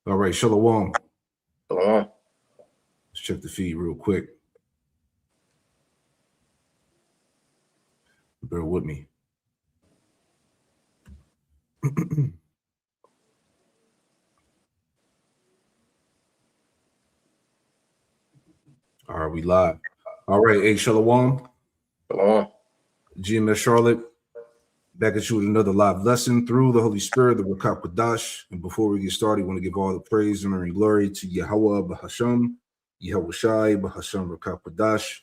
All right, Shalom. Shalom. Let's check the feed real quick. Bear with me. All right, we live. All right, hey, Shalom. Shalom. GMS Charlotte, back at you with another live lesson through the Holy Spirit, the Rakak Quadash. And before we get started, I want to give all the praise and glory to Yahweh Bahasham, Yahweh Shai Bahasham Rakak Quadash.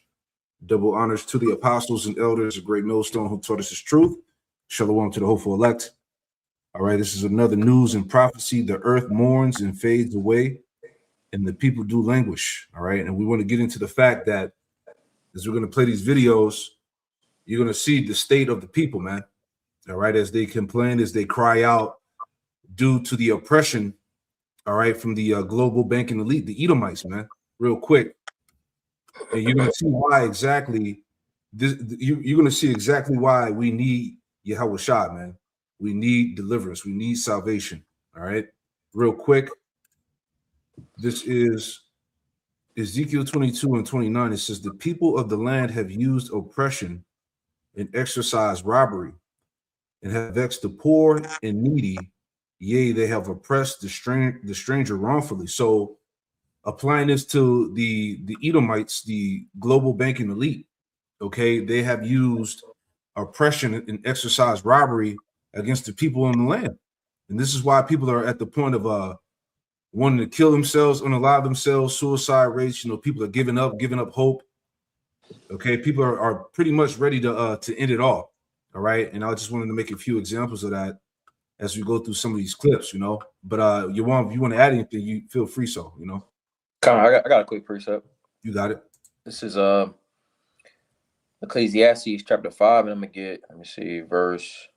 Double honors to the apostles and elders, a great millstone who taught us his truth. Shalom to the hopeful elect. All right, this is another news and prophecy. The earth mourns and fades away, and the people do languish. All right, and we want to get into the fact that as we're going to play these videos, you're going to see the state of the people, man. All right, as they complain, as they cry out due to the oppression, all right, from the global banking elite, the Edomites, man, real quick. And you're going to see why exactly this. You're going to see exactly why we need Yahweh Shai, man. We need deliverance. We need salvation. All right, real quick. This is Ezekiel 22 and 29. It says, "The people of the land have used oppression and exercised robbery, and have vexed the poor and needy. Yea, they have oppressed the stranger wrongfully." So, applying this to the Edomites, the global banking elite, okay, they have used oppression and exercised robbery against the people in the land, and this is why people are at the point of wanting to kill themselves, unalive themselves, suicide rates. You know, people are giving up hope. Okay, people are pretty much ready to end it all. All right, and I just wanted to make a few examples of that as we go through some of these clips, you know. But if you want to add anything, you feel free. So, you know. I got a quick precept. You got it. This is Ecclesiastes chapter 5, and I'm gonna get, let me see, verse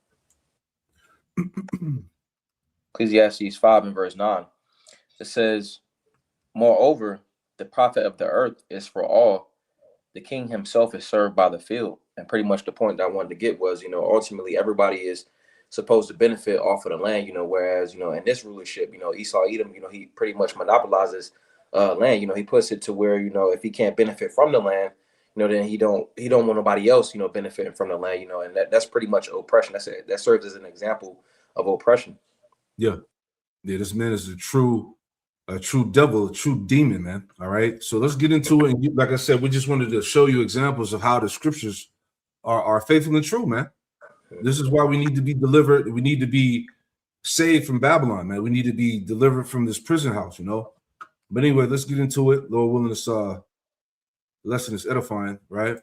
Ecclesiastes 5 and verse 9. It says, "Moreover, the profit of the earth is for all. The king himself is served by the field." And pretty much the point that I wanted to get was, ultimately everybody is supposed to benefit off of the land, whereas, in this rulership, Esau Edom, he pretty much monopolizes land. He puts it to where, if he can't benefit from the land, then he don't want nobody else, benefiting from the land, and that's pretty much oppression. That serves as an example of oppression. Yeah. This man is a true devil, a true demon, man. All right. So let's get into it. And like I said, we just wanted to show you examples of how the scriptures are faithful and true, man. This is why we need to be delivered. We need to be saved from Babylon, man. We need to be delivered from this prison house, you know. But anyway, let's get into it. Lord willing, this lesson is edifying, right?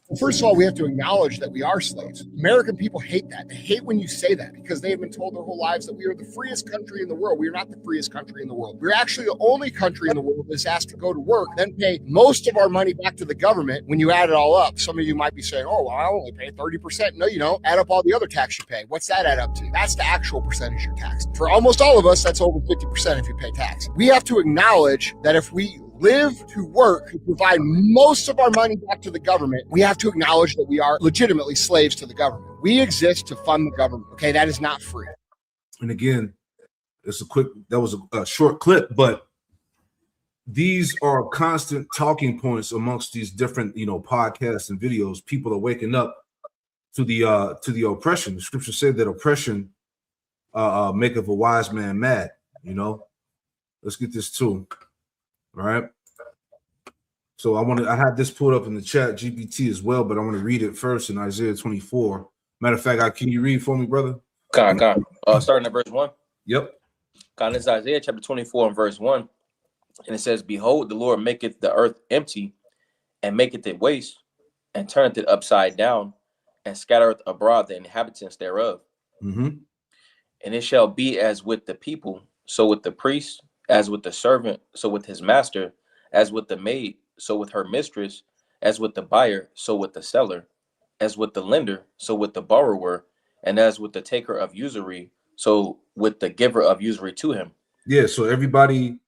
Well, first of all, we have to acknowledge that we are slaves. American people hate that. They hate when you say that because they have been told their whole lives that we are the freest country in the world. We are not the freest country in the world. We're actually the only country in the world that's asked to go to work, then pay most of our money back to the government when you add it all up. Some of you might be saying, oh, well, I only pay 30%. No, you don't. Add up all the other tax you pay. What's that add up to? That's the actual percentage you're taxed. For almost all of us, that's over 50% if you pay tax. We have to acknowledge that if we live to work, to provide most of our money back to the government, we have to acknowledge that we are legitimately slaves to the government. We exist to fund the government. Okay, that is not free. And again, that was a short clip, but these are constant talking points amongst these different, podcasts and videos. People are waking up to the oppression. The scripture said that oppression maketh a wise man mad. Let's get this too. All right. So I had this pulled up in the chat GPT as well, but I want to read it first in Isaiah 24. Matter of fact, can you read for me, brother? Starting at verse 1. Yep. This is Isaiah chapter 24 and verse 1. And it says, "Behold, the Lord maketh the earth empty, and maketh it waste, and turneth it upside down, and scattereth abroad the inhabitants thereof. Mm-hmm. And it shall be as with the people, so with the priest, as with the servant, so with his master, as with the maid, so with her mistress, as with the buyer, so with the seller, as with the lender, so with the borrower, and as with the taker of usury, so with the giver of usury to him." Yeah, so everybody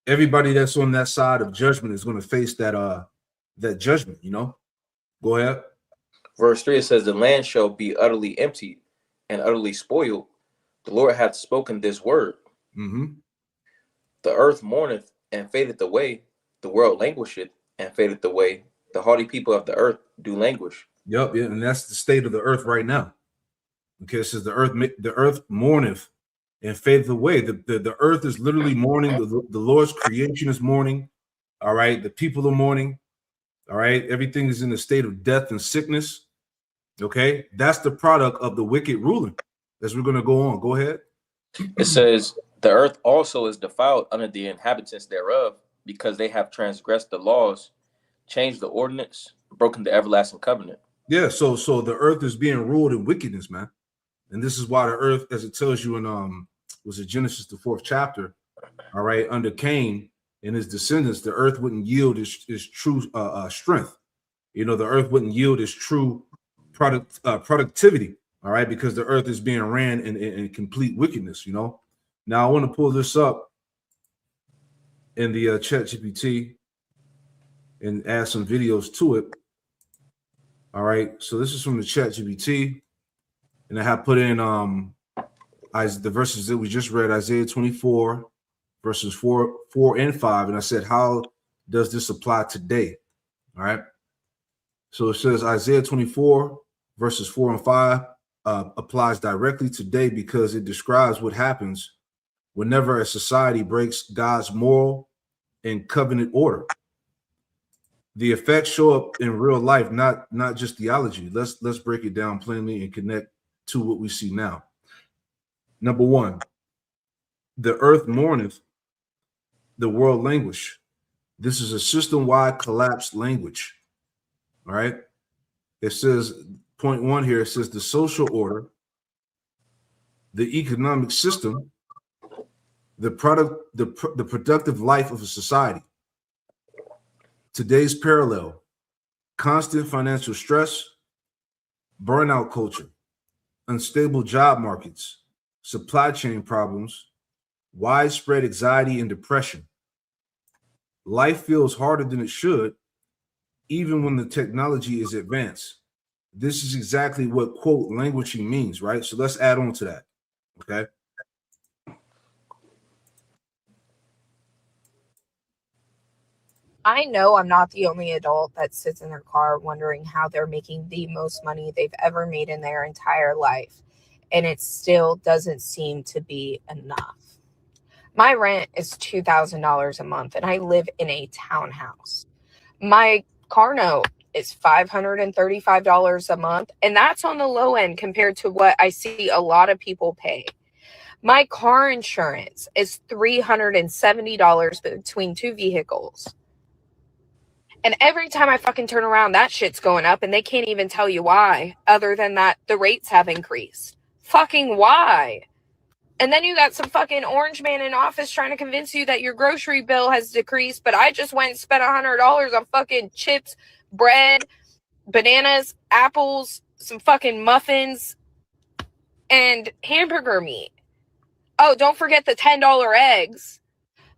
that's on that side of judgment is going to face that judgment, Go ahead. Verse 3, it says, "The land shall be utterly empty and utterly spoiled. The Lord hath spoken this word. Mm-hmm. The earth mourneth and fadeth away. The world languisheth and fadeth away. The haughty people of the earth do languish. Yep, yeah, and that's the state of the earth right now. Okay, it says the earth mourneth and fadeth away. The earth is literally mourning. The Lord's creation is mourning. All right, the people are mourning. All right, everything is in a state of death and sickness. Okay, that's the product of the wicked ruling. As we're going to go on, go ahead. It says, the earth also is defiled under the inhabitants thereof, because they have transgressed the laws, changed the ordinance, broken the everlasting covenant. Yeah, so the earth is being ruled in wickedness, man. And this is why the earth, as it tells you in was it Genesis, the 4th chapter, all right, under Cain and his descendants, the earth wouldn't yield its true strength. You know, the earth wouldn't yield its true productivity, all right, because the earth is being ran in complete wickedness, you know. Now I want to pull this up in the chat GPT and add some videos to it. All right, so this is from the chat GPT, and I have put in the verses that we just read, Isaiah 24 verses 4 and 5, and I said, how does this apply today? All right, so it says Isaiah 24 verses 4 and 5 applies directly today because it describes what happens whenever a society breaks God's moral and covenant order. The effects show up in real life, not just theology. Let's break it down plainly and connect to what we see now. Number one, the earth mourneth, the world languish. This is a system-wide collapsed language. All right. It says, point one here, it says the social order, the economic system, the productive life of a society. Today's parallel: constant financial stress, burnout culture, unstable job markets, supply chain problems, widespread anxiety and depression. Life feels harder than it should, even when the technology is advanced. This is exactly what, quote, languishing means, right? So let's add on to that, okay? I know I'm not the only adult that sits in their car wondering how they're making the most money they've ever made in their entire life, and it still doesn't seem to be enough. My rent is $2,000 a month, and I live in a townhouse. My car note is $535 a month, and that's on the low end compared to what I see a lot of people pay. My car insurance is $370 between two vehicles. And every time I fucking turn around, that shit's going up, and they can't even tell you why, other than that the rates have increased. Fucking why? And then you got some fucking orange man in office trying to convince you that your grocery bill has decreased, but I just went and spent $100 on fucking chips, bread, bananas, apples, some fucking muffins, and hamburger meat. Oh, don't forget the $10 eggs.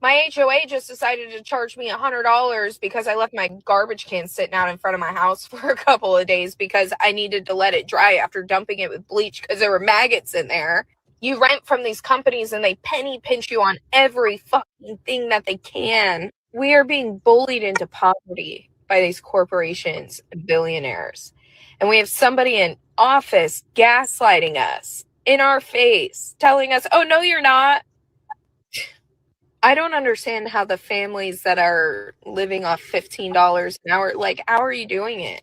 My HOA just decided to charge me $100 because I left my garbage can sitting out in front of my house for a couple of days because I needed to let it dry after dumping it with bleach because there were maggots in there. You rent from these companies and they penny pinch you on every fucking thing that they can. We are being bullied into poverty by these corporations and billionaires. And we have somebody in office gaslighting us in our face, telling us, oh, no, you're not. I don't understand how the families that are living off $15 an hour, like, how are you doing it?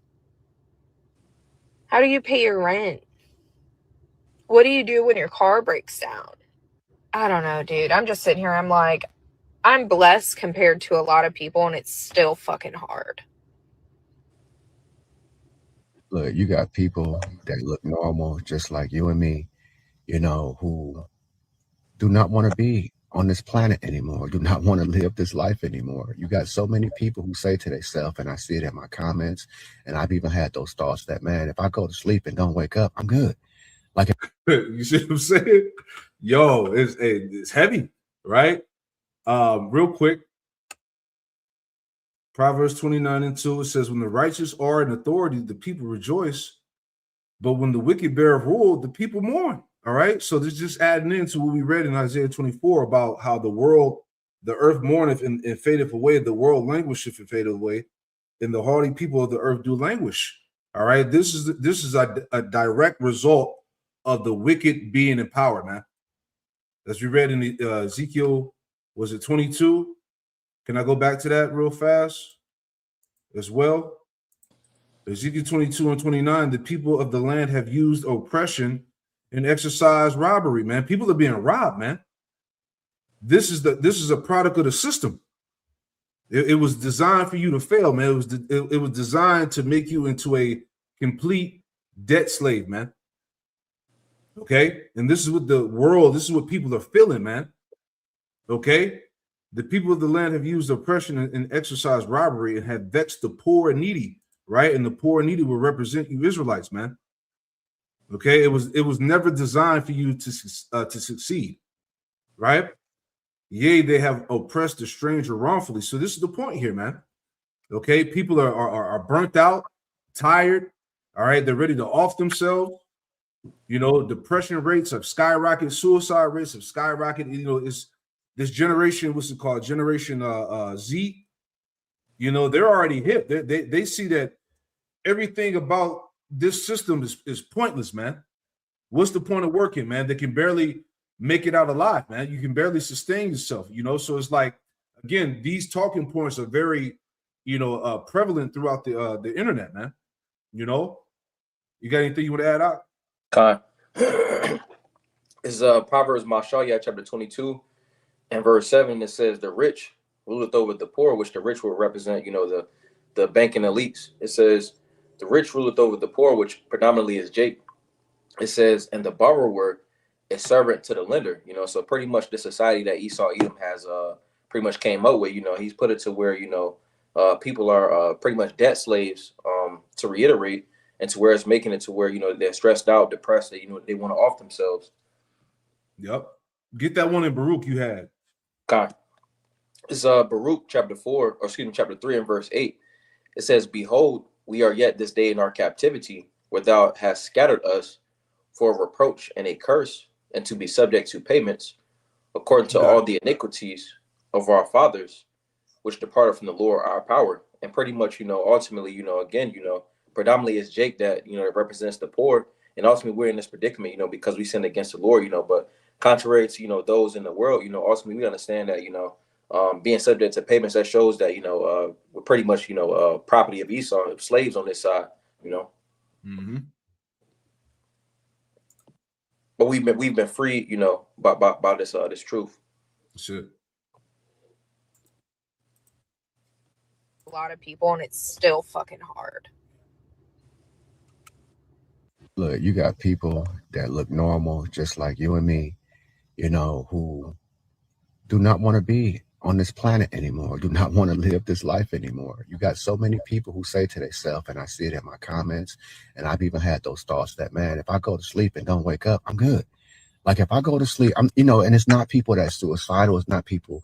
How do you pay your rent? What do you do when your car breaks down? I don't know, dude. I'm just sitting here. I'm like, I'm blessed compared to a lot of people, and it's still fucking hard. Look, you got people that look normal, just like you and me, you know, who do not want to be on this planet anymore, do not want to live this life anymore. You got so many people who say to themselves, and I see it in my comments, and I've even had those thoughts that, man, if I go to sleep and don't wake up, I'm good. Like, you see what I'm saying? Yo, it's heavy, right? Real quick, Proverbs 29:2, it says, when the righteous are in authority, the people rejoice, but when the wicked bear rule, the people mourn. All right. So this is just adding into what we read in Isaiah 24 about how the earth mourneth and fadeth away, the world languisheth and fadeth away, and the hardy people of the earth do languish. All right. This is a direct result of the wicked being in power, man. As we read in Ezekiel, was it 22? Can I go back to that real fast as well? Ezekiel 22 and 29, the people of the land have used oppression and exercised robbery, man. People are being robbed, man. This is a product of the system. It was designed for you to fail, man. It was designed to make you into a complete debt slave, man. Okay? And this is what this is what people are feeling, man. Okay? The people of the land have used oppression and exercised robbery and have vexed the poor and needy, right? And the poor and needy will represent you Israelites, man. Okay? It was never designed for you to succeed, right? Yea, they have oppressed the stranger wrongfully. So this is the point here, man. Okay? People are burnt out, tired, all right? They're ready to off themselves. You know, depression rates have skyrocketed, suicide rates have skyrocketed. You know, it's this generation, what's it called? Generation Z. You know, they're already hip. They see that everything about this system is pointless, man. What's the point of working, man? They can barely make it out alive, man. You can barely sustain yourself, you know. So it's like, again, these talking points are very, prevalent throughout the internet, man. You know, you got anything you want to add out? It's Proverbs Mashayah chapter 22 and verse 7. It says, "The rich ruleth over the poor," which the rich will represent, the banking elites. It says, "The rich ruleth over the poor," which predominantly is Jake. It says, "And the borrower is servant to the lender." So pretty much the society that Esau Edom has pretty much came up with. He's put it to where people are pretty much debt slaves, to reiterate, and to where it's making it to where they're stressed out, depressed, they want to off themselves. Yep. Get that one in Baruch you had. Okay. It's Baruch chapter 3 and verse 8. It says, "Behold, we are yet this day in our captivity, where thou hast scattered us for a reproach and a curse, and to be subject to payments, according to all the iniquities of our fathers, which departed from the Lord our power." And pretty much, ultimately, again, predominantly it's Jake that, represents the poor. And ultimately we're in this predicament, because we sinned against the Lord, but contrary to, those in the world, ultimately we understand that, being subject to payments, that shows that, we're pretty much, property of Esau, slaves on this side, Mm-hmm. But we've been freed, by this truth. That's it. A lot of people, and it's still fucking hard. Look, you got people that look normal, just like you and me, who do not want to be on this planet anymore, do not want to live this life anymore. You got so many people who say to themselves, and I see it in my comments, and I've even had those thoughts that, man, if I go to sleep and don't wake up, I'm good. Like if I go to sleep, and it's not people that's suicidal, it's not people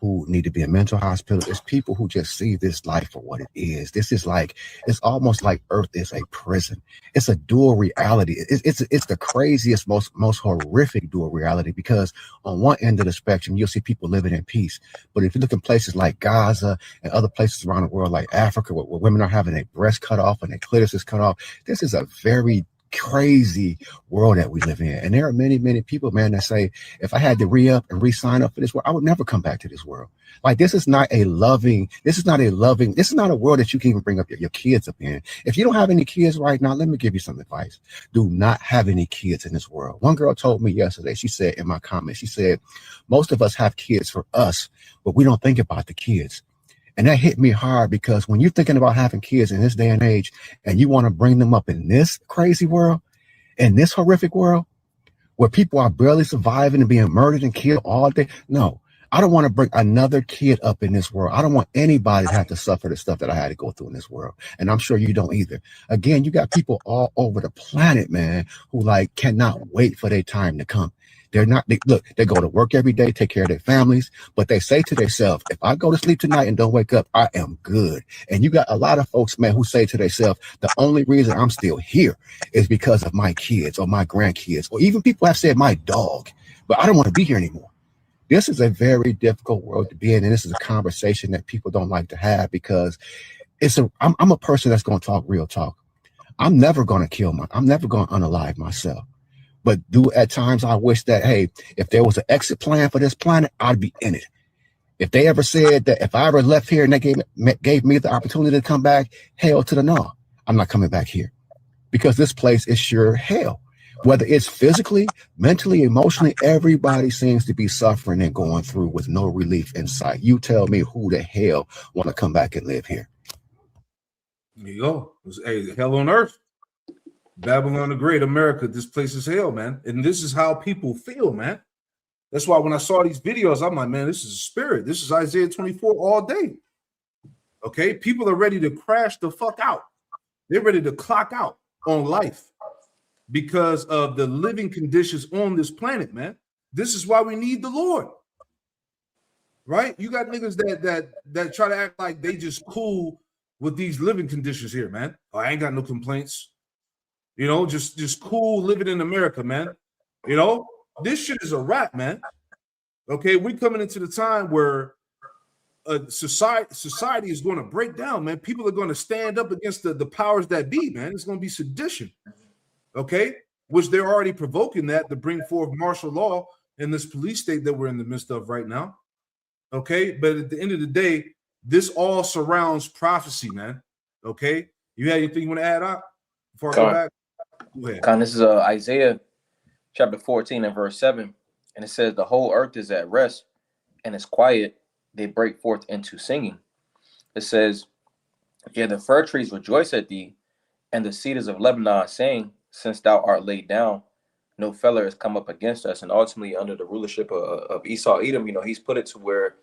who need to be in mental hospital. It's people who just see this life for what it is. This is like, it's almost like Earth is a prison. It's a dual reality. It's the craziest, most horrific dual reality, because on one end of the spectrum, you'll see people living in peace. But if you look in places like Gaza and other places around the world, like Africa, where women are having their breasts cut off and their clitoris is cut off, this is a very crazy world that we live in. And there are many, many people, man, that say, if I had to re-up and re-sign up for this world, I would never come back to this world. Like, this is not a world that you can even bring up your kids up in. If you don't have any kids right now, let me give you some advice. Do not have any kids in this world. One girl told me yesterday, she said in my comments, she said, most of us have kids for us, but we don't think about the kids. And that hit me hard, because when you're thinking about having kids in this day and age, and you want to bring them up in this crazy world, in this horrific world, where people are barely surviving and being murdered and killed all day. No, I don't want to bring another kid up in this world. I don't want anybody to have to suffer the stuff that I had to go through in this world. And I'm sure you don't either. Again, you got people all over the planet, man, who cannot wait for their time to come. They go to work every day, take care of their families, but they say to themselves, if I go to sleep tonight and don't wake up, I am good. And you got a lot of folks, man, who say to themselves, the only reason I'm still here is because of my kids or my grandkids, or even people have said my dog, but I don't want to be here anymore. This is a very difficult world to be in, and this is a conversation that people don't like to have because I'm a person that's going to talk real talk. I'm never going to I'm never going to unalive myself. But at times I wish that, hey, if there was an exit plan for this planet, I'd be in it. If they ever said that if I ever left here and they gave me the opportunity to come back, hell to the no. I'm not coming back here because this place is sure hell. Whether it's physically, mentally, emotionally, everybody seems to be suffering and going through with no relief in sight. You tell me who the hell want to come back and live here. There you go. Hey, hell on earth. Babylon the Great, America, this place is hell, man. And this is how people feel, man. That's why when I saw these videos, I'm like, man, this is a spirit. This is Isaiah 24 all day. Okay? People are ready to crash the fuck out. They're ready to clock out on life because of the living conditions on this planet, man. This is why we need the Lord. Right? You got niggas that try to act like they just cool with these living conditions here, man. Oh, I ain't got no complaints. You know, just cool living in America, man. You know, this shit is a wrap, man. Okay, we're coming into the time where society is going to break down, man. People are going to stand up against the powers that be, man. It's going to be sedition, okay? Which they're already provoking that to bring forth martial law in this police state that we're in the midst of right now, okay? But at the end of the day, this all surrounds prophecy, man, okay? You had anything you want to add up before I go back? Go ahead. This is Isaiah chapter 14 and verse 7, and it says, the whole earth is at rest and is quiet. They break forth into singing. It says, yeah, the fir trees rejoice at thee, and the cedars of Lebanon saying, since thou art laid down, no feller has come up against us. And ultimately, under the rulership of Esau Edom, you know, he's put it to where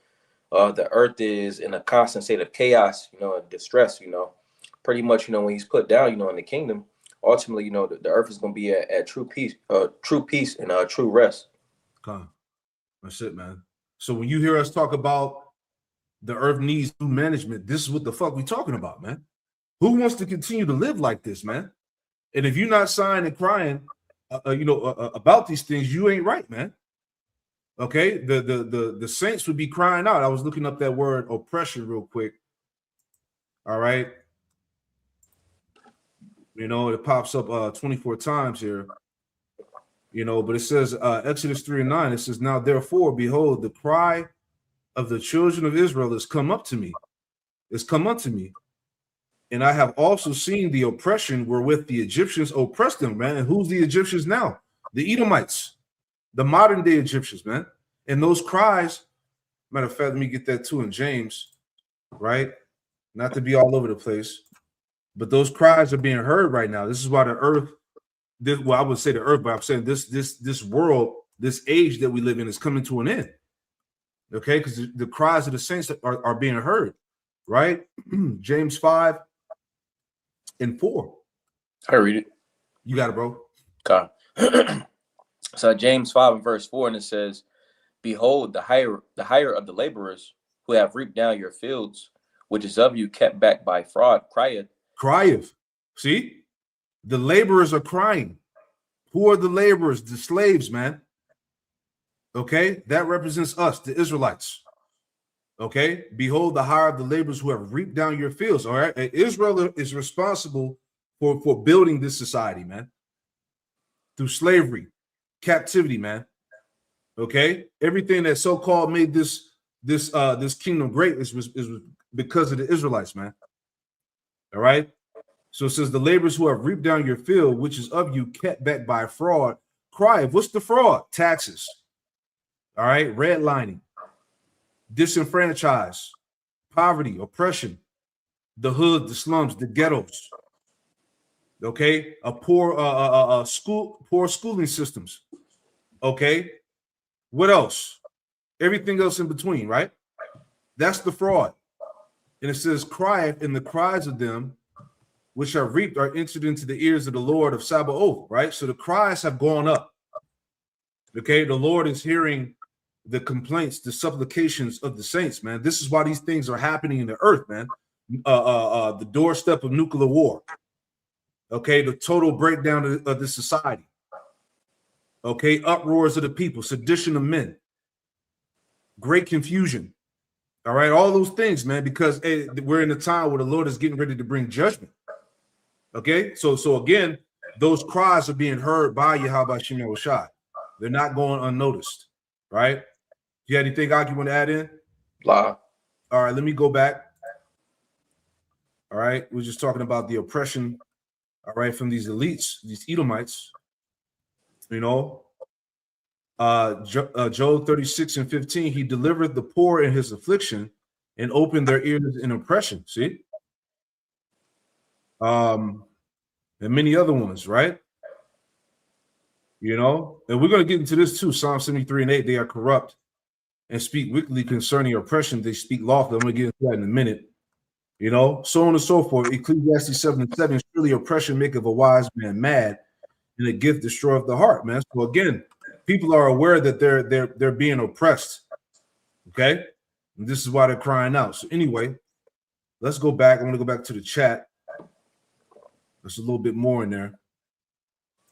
the earth is in a constant state of chaos, you know, and distress, you know, pretty much, you know, when he's put down, you know, in the kingdom, ultimately, you know, the earth is going to be at true peace and true rest. Okay. That's it, man. So when you hear us talk about the earth needs new management, this is what the fuck we talking about, man. Who wants to continue to live like this, man? And if you're not sighing and crying, about these things, you ain't right, man. Okay, the saints would be crying out. I was looking up that word oppression real quick. All right. You know, it pops up 24 times here. You know, but it says Exodus 3:9, it says, now therefore, behold, the cry of the children of Israel has come up to me. It's come unto me. And I have also seen the oppression wherewith the Egyptians oppressed them, man. And who's the Egyptians now? The Edomites, the modern day Egyptians, man. And those cries, matter of fact, let me get that too in James, right? Not to be all over the place, but those cries are being heard right now. This is why the earth, I would say the earth, but I'm saying this world, this age that we live in is coming to an end. Okay, because the cries of the saints are being heard, right? James 5:4. I read it. You got it, bro. Okay. So James 5 and verse 4, and it says, behold, the hire of the laborers who have reaped down your fields, which is of you kept back by fraud, crieth. See, the laborers are crying. Who are the laborers? The slaves, man. Okay, that represents us, the Israelites. Okay, behold, the hire of the laborers who have reaped down your fields. All right, and Israel is responsible for building this society, man, through slavery, captivity, man. Okay, everything that so-called made this kingdom great is because of the Israelites, man. All right. So it says the laborers who have reaped down your field, which is of you, kept back by fraud, cry. What's the fraud? Taxes. All right, redlining, disenfranchised, poverty, oppression, the hood, the slums, the ghettos. Okay, a poor schooling systems. Okay, what else? Everything else in between, right? That's the fraud. And it says, cry, and the cries of them which are reaped are entered into the ears of the Lord of Sabaoth, right? So the cries have gone up. Okay, the Lord is hearing the complaints, the supplications of the saints, man. This is why these things are happening in the earth, man. The doorstep of nuclear war. Okay, the total breakdown of the society. Okay, uproars of the people, sedition of men, great confusion. All right, all those things, man, because we're in a time where the Lord is getting ready to bring judgment. Okay, so again, those cries are being heard by Yahweh Shem Yahushua. They're not going unnoticed, right? You have anything you want to add in? Blah. All right, let me go back. All right, we're just talking about the oppression, all right, from these elites, these Edomites. You know, Job 36:15, he delivered the poor in his affliction and opened their ears in oppression. See? And many other ones, right? You know, and we're going to get into this too. Psalm 73:8, they are corrupt and speak wickedly concerning oppression. They speak lawfully. I'm going to get into that in a minute. You know, so on and so forth. Ecclesiastes 7:7, surely oppression maketh a wise man mad, and a gift destroyeth the heart, man. So again, people are aware that they're being oppressed. Okay, and this is why they're crying out. So anyway, let's go back. I'm going to go back to the chat. There's a little bit more in there.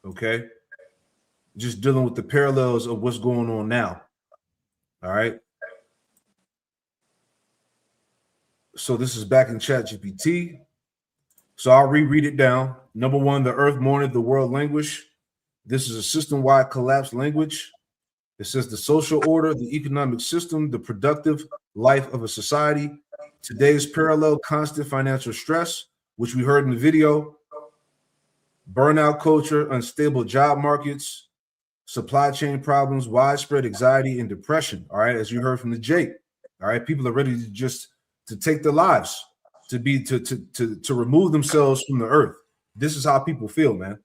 Okay, just dealing with the parallels of what's going on now. All right. So this is back in ChatGPT. So I'll reread it down. Number one, the earth mourneth, the world languish. This is a system-wide collapse language. It says the social order, the economic system, the productive life of a society. Today's parallel constant financial stress, which we heard in the video. Burnout culture, unstable job markets, supply chain problems, widespread anxiety and depression. All right, as you heard from the Jake. All right, people are ready to take their lives, to remove themselves from the earth. This is how people feel, man.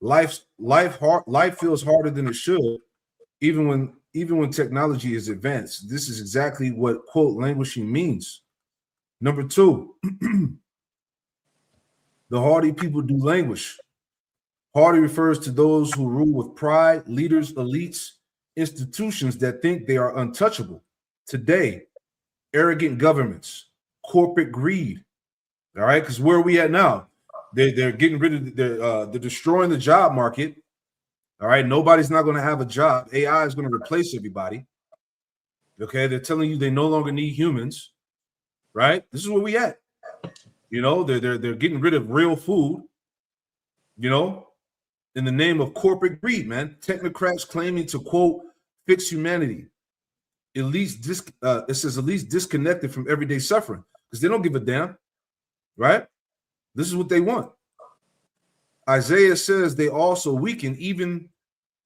Life feels harder than it should, even when technology is advanced. This is exactly what quote languishing means. Number two, the hardy people do languish. Hardy refers to those who rule with pride, leaders, elites, institutions that think they are untouchable. Today, arrogant governments, corporate greed. All right, because where are we at now? They're getting rid of they're destroying the job market. All right, nobody's not going to have a job. AI is going to replace everybody. Okay, they're telling you they no longer need humans. Right, this is where we at. You know, they're getting rid of real food. You know, in the name of corporate greed, man. Technocrats claiming to quote fix humanity. It says at least disconnected from everyday suffering because they don't give a damn. Right? This is what they want. Isaiah says they also weaken even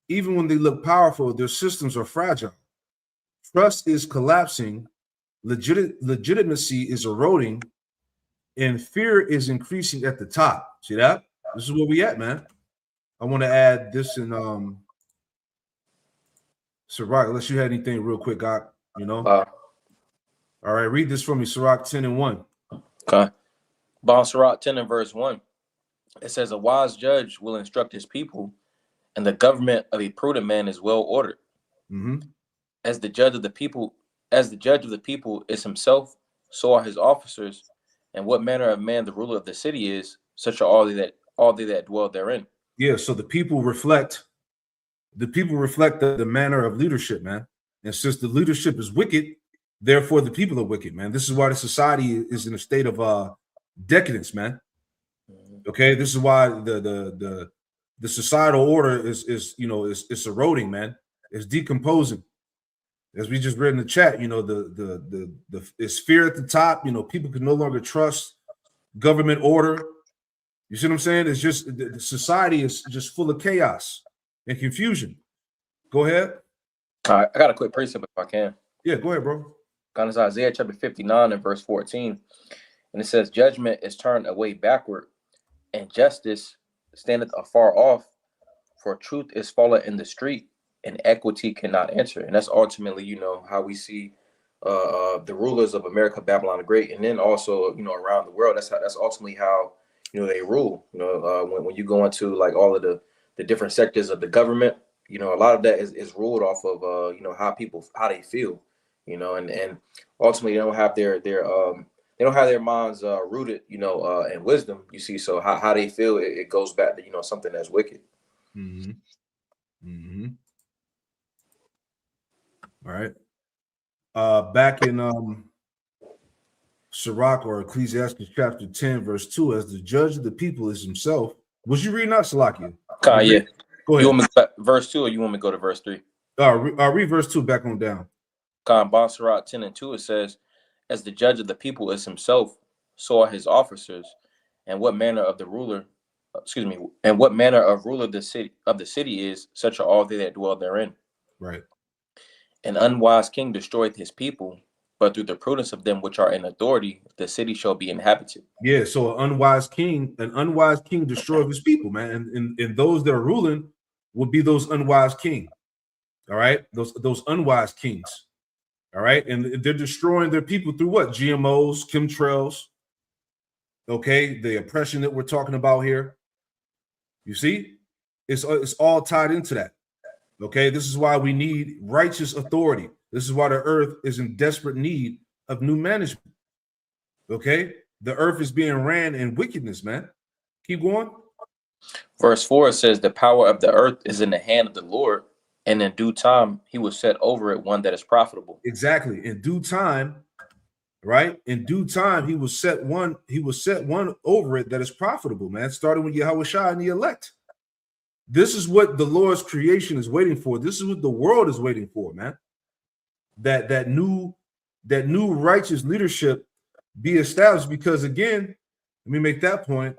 when they look powerful, their systems are fragile. Trust is collapsing, legitimacy is eroding, and fear is increasing at the top. See that? This is where we at, man. I want to add this in Sirach, unless you had anything real quick, God, you know. All right, read this for me, Sirach 10:1. Okay. Sirach 10 and verse 1. It says, a wise judge will instruct his people, and the government of a prudent man is well ordered. Mm-hmm. As the judge of the people is himself, so are his officers, and what manner of man the ruler of the city is, such are all they that dwell therein. Yeah, so the people reflect the manner of leadership, man. And since the leadership is wicked, therefore the people are wicked, man. This is why the society is in a state of decadence, man. Okay, this is why the societal order is eroding, man. It's decomposing. As we just read in the chat, you know, the it's fear at the top. You know, people can no longer trust government order. You see what I'm saying? It's just the society is just full of chaos and confusion. Go ahead. All right, I got a quick precept if I can. Yeah, go ahead, bro. God is Isaiah chapter 59 and verse 14. And it says, judgment is turned away backward, and justice standeth afar off, for truth is fallen in the street, and equity cannot enter. And that's ultimately, you know, how we see the rulers of America, Babylon the Great, and then also, you know, around the world. That's ultimately how, you know, they rule. You know, when you go into like all of the different sectors of the government, you know, a lot of that is ruled off of you know, how they feel, you know, and ultimately they don't have they don't have their minds rooted, you know, in wisdom. You see, so how they feel, it goes back to, you know, something that's wicked. Mm-hmm. Mm-hmm. All right. Back in Sirach or Ecclesiastes chapter 10, verse 2, as the judge of the people is himself. Was you reading out, Salakia? Yeah. Go ahead. You want me to verse 2 or you want me to go to verse 3? Read verse 2 back on down. Sirach 10 and 2, it says, as the judge of the people is himself, so are his officers, and what manner of the ruler, and what manner of ruler the city is, such are all they that dwell therein. Right. An unwise king destroyeth his people, but through the prudence of them which are in authority, the city shall be inhabited. Yeah, so an unwise king destroys his people, man. And those that are ruling would be those unwise king. All right, those unwise kings. All right, and they're destroying their people through what? GMOs, chemtrails. Okay, the oppression that we're talking about here. You see, it's all tied into that. Okay, this is why we need righteous authority. This is why the earth is in desperate need of new management. Okay, the earth is being ran in wickedness, man. Keep going. Verse 4 says, the power of the earth is in the hand of the Lord, and in due time he will set over it one that is profitable. Exactly. In due time, right? In due time, he will set one over it that is profitable, man. Starting with Yahushua and the elect. This is what the Lord's creation is waiting for. This is what the world is waiting for, man. That new righteous leadership be established. Because again, let me make that point,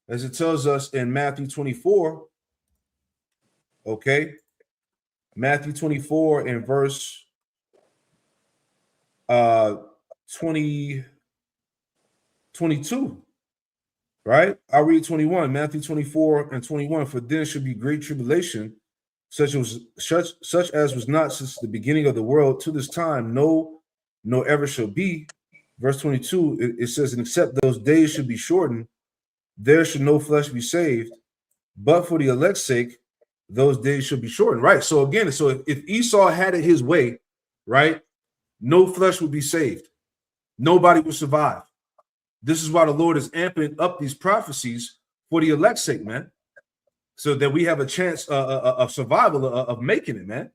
as it tells us in Matthew 24. Okay, Matthew 24 and verse 22, right? I'll read 21, Matthew 24 and 21. For then should be great tribulation, such as was not since the beginning of the world to this time, no ever shall be. Verse 22, it says, and except those days should be shortened, there should no flesh be saved, but for the elect's sake, those days should be shortened. Right. So again, if Esau had it his way, right, no flesh would be saved. Nobody will survive. This is why the Lord is amping up these prophecies for the elect's sake, man, so that we have a chance of survival, of making it, man.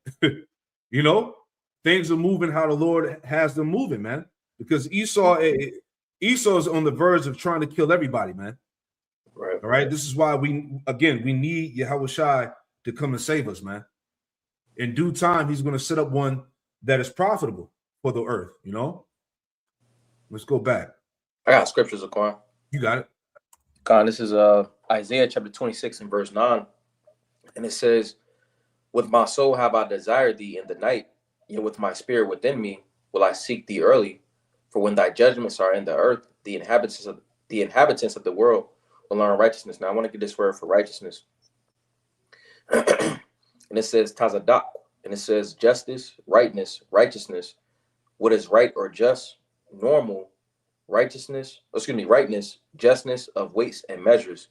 You know, things are moving how the Lord has them moving, man, because Esau is on the verge of trying to kill everybody, man. Right. All right. This is why we need Yahushua to come and save us, man. In due time, he's going to set up one that is profitable for the earth, you know. Let's go back. I got scriptures, Aquan. You got it. Con, this is Isaiah chapter 26 and verse 9. And it says, with my soul have I desired thee in the night, yet with my spirit within me will I seek thee early. For when thy judgments are in the earth, the inhabitants of the world will learn righteousness. Now I want to get this word for righteousness. And it says tazadak, and it says justice, righteousness, what is right or just, normal, rightness, justness of weights and measures.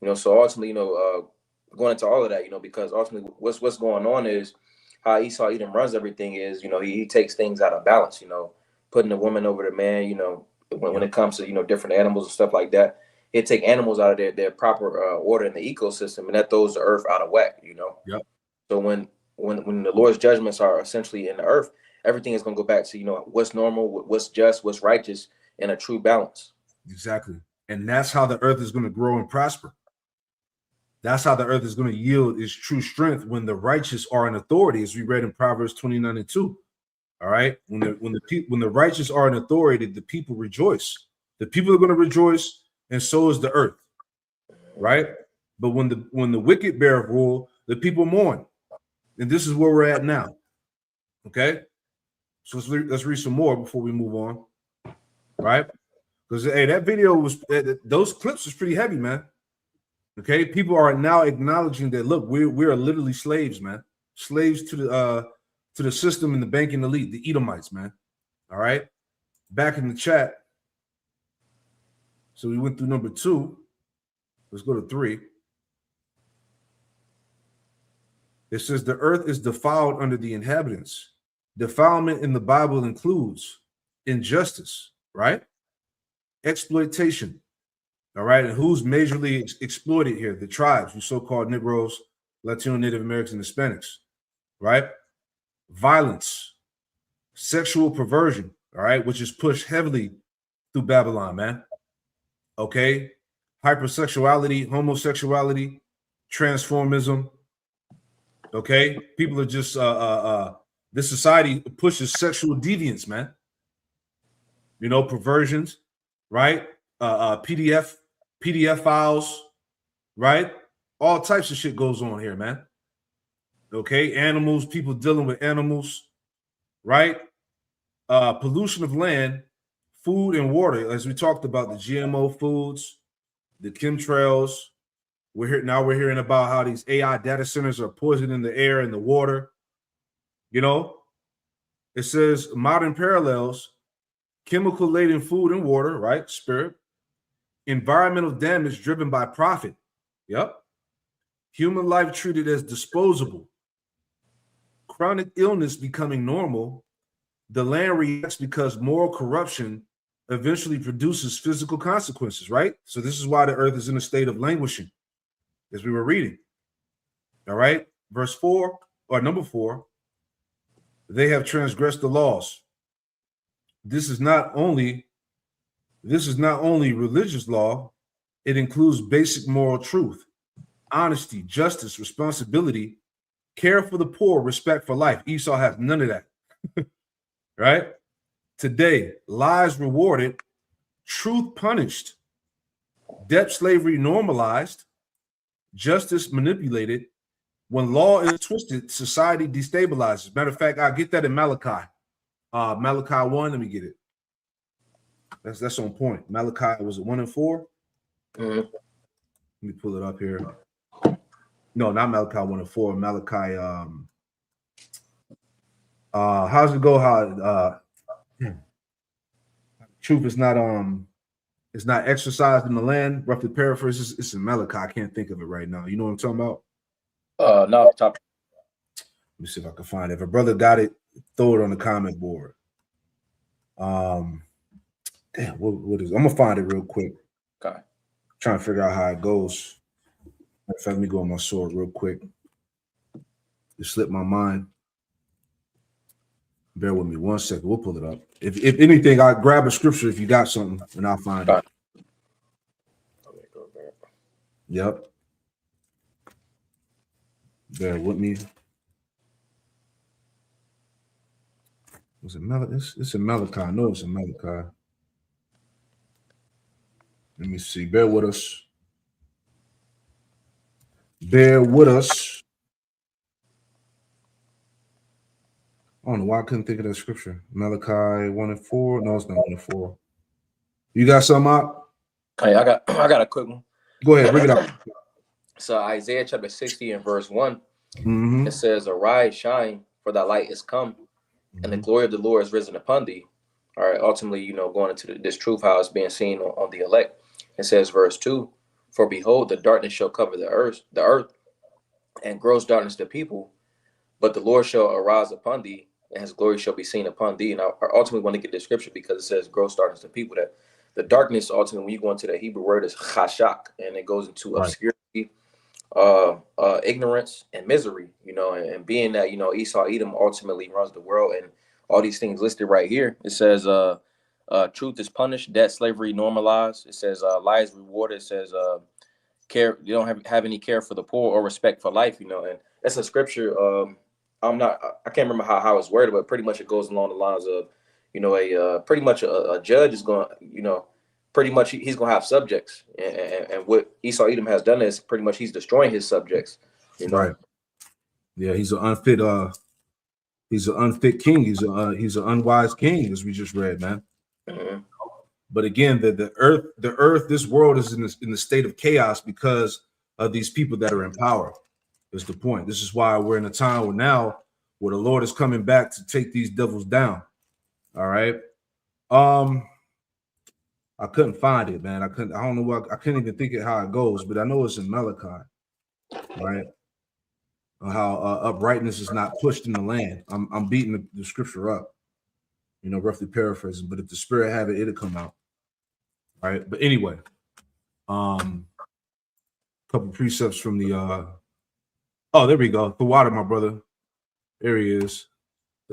You know, so ultimately, you know, going into all of that, you know, because ultimately what's going on is how Esau Edom runs everything is, you know, he takes things out of balance, you know, putting the woman over the man, you know, when it comes to, you know, different animals and stuff like that. It take animals out of their proper order in the ecosystem, and that throws the earth out of whack, you know. Yep. So when the Lord's judgments are essentially in the earth, everything is going to go back to, you know, what's normal, what's just, what's righteous, in a true balance. Exactly. And that's how the earth is going to grow and prosper. That's how the earth is going to yield its true strength when the righteous are in authority, as we read in Proverbs 29 and 2. All right. When the righteous are in authority, the people rejoice. The people are going to rejoice, and so is the earth. Right. But when the wicked bear rule, the people mourn. And this is where we're at now. Okay. So let's read some more before we move on. Right. Because that video those clips was pretty heavy, man. Okay, people are now acknowledging that. Look, we're literally slaves, man. Slaves to the system and the banking elite, the Edomites, man. All right, back in the chat. So we went through number 2. Let's go to 3. It says the earth is defiled under the inhabitants. Defilement in the Bible includes injustice, right? Exploitation, all right? And who's majorly exploited here? The tribes, you so-called Negroes, Latino, Native Americans, and Hispanics, right? Violence, sexual perversion, all right, which is pushed heavily through Babylon, man. Okay? Hypersexuality, homosexuality, transformism. Okay? People are just this society pushes sexual deviance, man. You know, perversions, right? PDF files, right? All types of shit goes on here, man. Okay, animals, people dealing with animals, right? Pollution of land, food and water, as we talked about, the GMO foods, the chemtrails. We're hearing about how these AI data centers are poisoning the air and the water. You know, it says modern parallels, chemical laden food and water, right? Spirit, environmental damage driven by profit. Yep. Human life treated as disposable. Chronic illness becoming normal. The land reacts because moral corruption eventually produces physical consequences, right? So this is why the earth is in a state of languishing, as we were reading. All right. Verse 4, or number 4, they have transgressed the laws. This is not only religious law, it includes basic moral truth, honesty, justice, responsibility, care for the poor, respect for life. Esau has none of that. Right? Today, lies rewarded, truth punished, debt slavery normalized, justice manipulated. When law is twisted, society destabilizes. Matter of fact, I get that in Malachi. Malachi 1, let me get it. That's on point. Malachi, was it 1 and 4? Mm-hmm. Let me pull it up here. No, not Malachi 1 and 4. Malachi, how's it go? How truth is not it's not exercised in the land. Roughly paraphrase, it's in Malachi. I can't think of it right now. You know what I'm talking about? No, off the top. Let me see if I can find it. If a brother got it, throw it on the comment board. Damn, what is it? I'm gonna find it real quick. Okay. Trying to figure out how it goes. In fact, let me go on my sword real quick. It slipped my mind. Bear with me 1 second. We'll pull it up. If anything, I'll grab a scripture if you got something, and I'll find it. Yep. Bear with me. Was it Malachi? It's in Malachi. I know it's in Malachi. Let me see. Bear with us. Bear with us. I don't know why I couldn't think of that scripture. Malachi 1 and 4. No, it's not 1 and 4. You got something out? Hey, I got a quick one. Go ahead, bring it up. So Isaiah chapter 60 and verse 1, Mm-hmm. it says, "Arise, shine, for thy light is come, and the glory of the Lord is risen upon thee." All right, ultimately, going into this truth, how it's being seen on the elect. It says, verse 2, "For behold, the darkness shall cover the earth, and gross darkness the people, but the Lord shall arise upon thee, and his glory shall be seen upon thee." And I ultimately want to get this scripture because it says gross darkness to people. That the darkness, ultimately, when you go into the Hebrew word, is chashak, and it goes into obscurity, ignorance, and misery. And being that Esau Edom ultimately runs the world, and all these things listed right here. It says truth is punished, debt slavery normalized. It says lies rewarded. It says care, you don't have any care for the poor or respect for life. And that's a scripture. I can't remember how it's worded, but pretty much it goes along the lines of, pretty much a judge is going, pretty much he's going to have subjects, and what Esau Edom has done is pretty much he's destroying his subjects. Right. Yeah, he's an unfit king. He's an unwise king, as we just read, man. Mm-hmm. But again, the earth, this world is in the state of chaos because of these people that are in power. Is the point. This is why we're in a time where the Lord is coming back to take these devils down. All right. I couldn't find it, man. I don't know what. I couldn't even think of how it goes, but I know it's in Malachi. Right. how uprightness is not pushed in the land. I'm beating the scripture up, roughly paraphrasing. But if the Spirit have it, it'll come out. All right. But anyway, couple precepts from the oh, there we go. The water, my brother. There he is.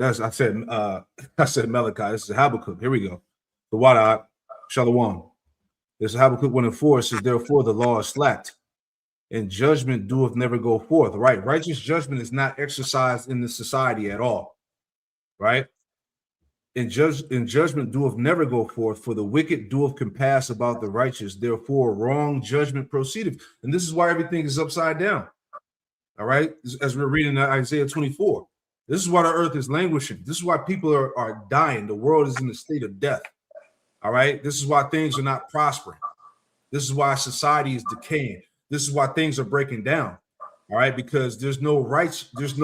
I said Malachi. This is Habakkuk. Here we go. The water, Shalom. This is Habakkuk 1:4. It says, therefore the law is slacked, and judgment doeth never go forth. Right? Righteous judgment is not exercised in the society at all. Right? In judgment doeth never go forth, for the wicked doeth compass about the righteous. Therefore, wrong judgment proceedeth. And this is why everything is upside down. All right, as we're reading Isaiah 24. This is why the earth is languishing. This is why people are dying. The world is in a state of death. All right, this is why things are not prospering. This is why society is decaying. This is why things are breaking down. All right, because there's no righteousness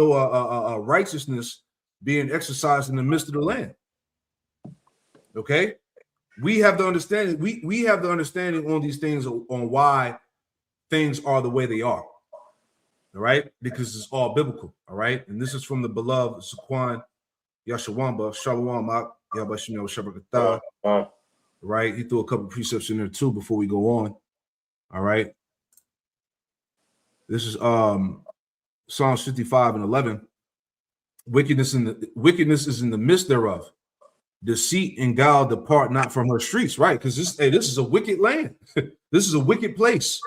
being exercised in the midst of the land. Okay, we have the understanding. We have the understanding on these things, on why things are the way they are. All right, because it's all biblical. All right, and this is from the beloved Saquan Yashawamba Shalom Yabashino Shabakata. Right, he threw a couple precepts in there too before we go on. All right, this is Psalms 55:11. Wickedness is in the midst thereof. Deceit and guile depart not from her streets, right? Because this is a wicked land. This is a wicked place.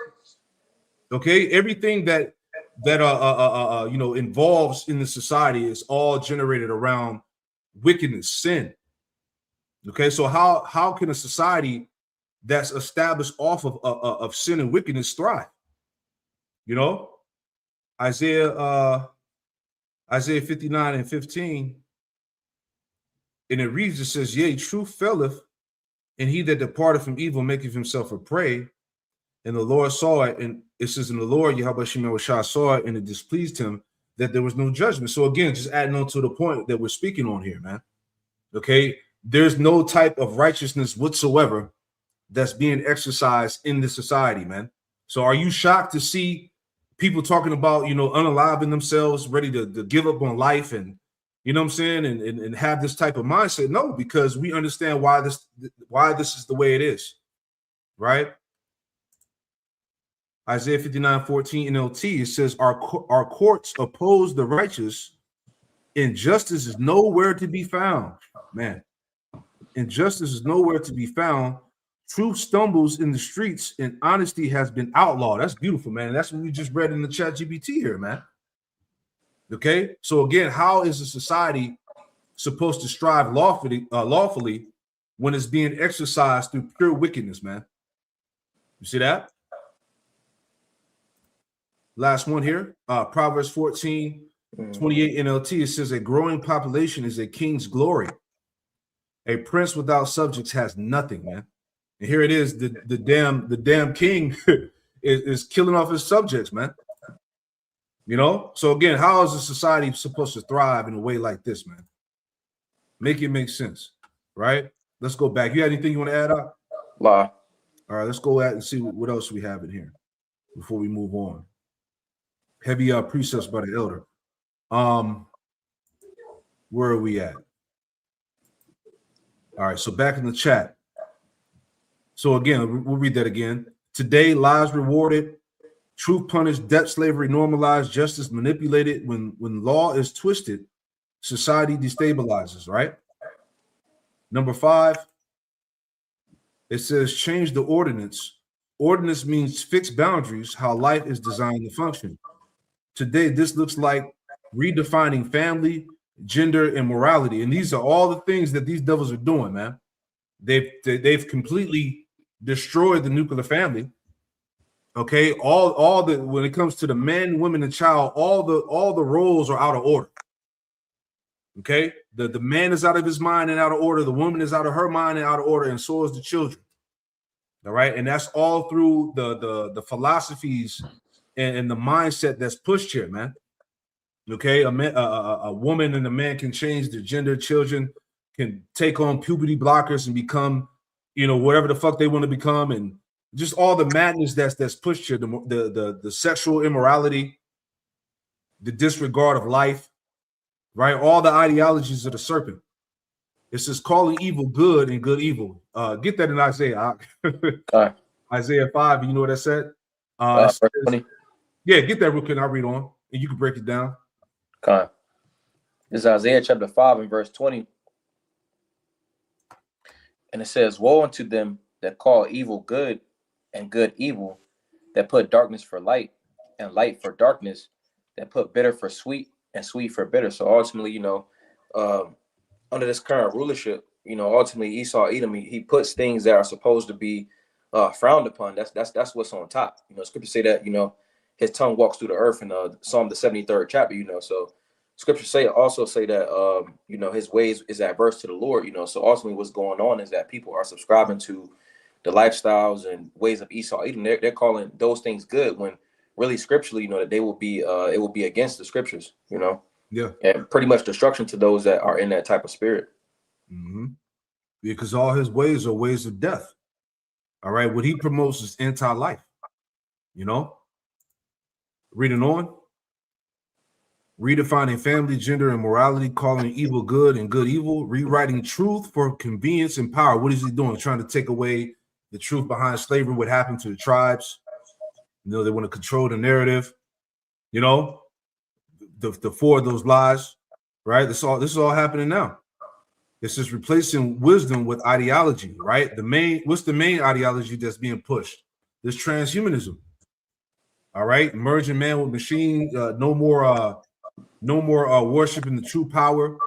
Okay, everything that involves in the society is all generated around wickedness, sin. Okay, so how can a society that's established off of sin and wickedness thrive? Isaiah 59:15. And it reads, it says, yea, truth faileth, and he that departed from evil maketh himself a prey. And the Lord saw it, and it says, and the Lord, Yahweh Shemel saw it, and it displeased him that there was no judgment. So again, just adding on to the point that we're speaking on here, man. Okay, there's no type of righteousness whatsoever that's being exercised in this society, man. So are you shocked to see people talking about, unaliving themselves, ready to give up on life, and you know what I'm saying, and have this type of mindset? No, because we understand why this is the way it is, right? Isaiah 59:14 NLT, it says, our courts oppose the righteous, and justice is nowhere to be found. Man, injustice is nowhere to be found. Truth stumbles in the streets, and honesty has been outlawed. That's beautiful, man. That's what we just read in the chat GPT here, man. Okay, so again, how is a society supposed to strive lawfully when it's being exercised through pure wickedness, man? You see that? Last one here, Proverbs 14:28 NLT. It says, a growing population is a king's glory. A prince without subjects has nothing, man. And here it is, the damn king is killing off his subjects, man. So again, how is a society supposed to thrive in a way like this, man? Make it make sense, right? Let's go back. You had anything you want to add up? La. All right, let's go at and see what else we have in here before we move on. Heavy precepts by the elder. Where are we at? All right, so back in the chat. So again, we'll read that again. Today, lies rewarded, truth punished, debt slavery normalized, justice manipulated. When law is twisted, society destabilizes, right? Number 5, it says change the ordinance. Ordinance means fixed boundaries, how life is designed to function. Today, this looks like redefining family, gender, and morality. And these are all the things that these devils are doing, man. They've completely destroyed the nuclear family. Okay, all the when it comes to the man, woman, and child, all the roles are out of order. Okay, the man is out of his mind and out of order. The woman is out of her mind and out of order, and so is the children. All right, and that's all through the philosophies and the mindset that's pushed here, man. Okay, a woman and a man can change their gender. Children can take on puberty blockers and become, whatever the fuck they want to become, and just all the madness that's pushed here. The sexual immorality. the disregard of life, right? All the ideologies of the serpent. It says calling evil good and good evil. Get that in Isaiah. Isaiah 5, you know what that said? Verse 20. Yeah, get that real quick and I'll read on. And you can break it down. This is Isaiah chapter 5 and verse 20. And it says, woe unto them that call evil good and good evil, that put darkness for light and light for darkness, that put bitter for sweet and sweet for bitter. So ultimately, under this current rulership, ultimately Esau, Edom, he puts things that are supposed to be frowned upon. That's what's on top. Scripture say that, his tongue walks through the earth in Psalm the 73rd chapter, so scripture also say that, his ways is adverse to the Lord, so ultimately what's going on is that people are subscribing to the lifestyles and ways of Esau, Edom. They're calling those things good when really scripturally, that they will be, it will be against the scriptures, Yeah. And pretty much destruction to those that are in that type of spirit. Mm-hmm. Because all his ways are ways of death. All right. What he promotes is anti-life. Reading on. Redefining family, gender, and morality, calling evil good and good evil, rewriting truth for convenience and power. What is he doing? Trying to take away the truth behind slavery, what happened to the tribes. They want to control the narrative. The four of those lies, right? This is all happening now. This is replacing wisdom with ideology, right? What's the main ideology that's being pushed? This transhumanism. All right, merging man with machine. No more worshiping the true power.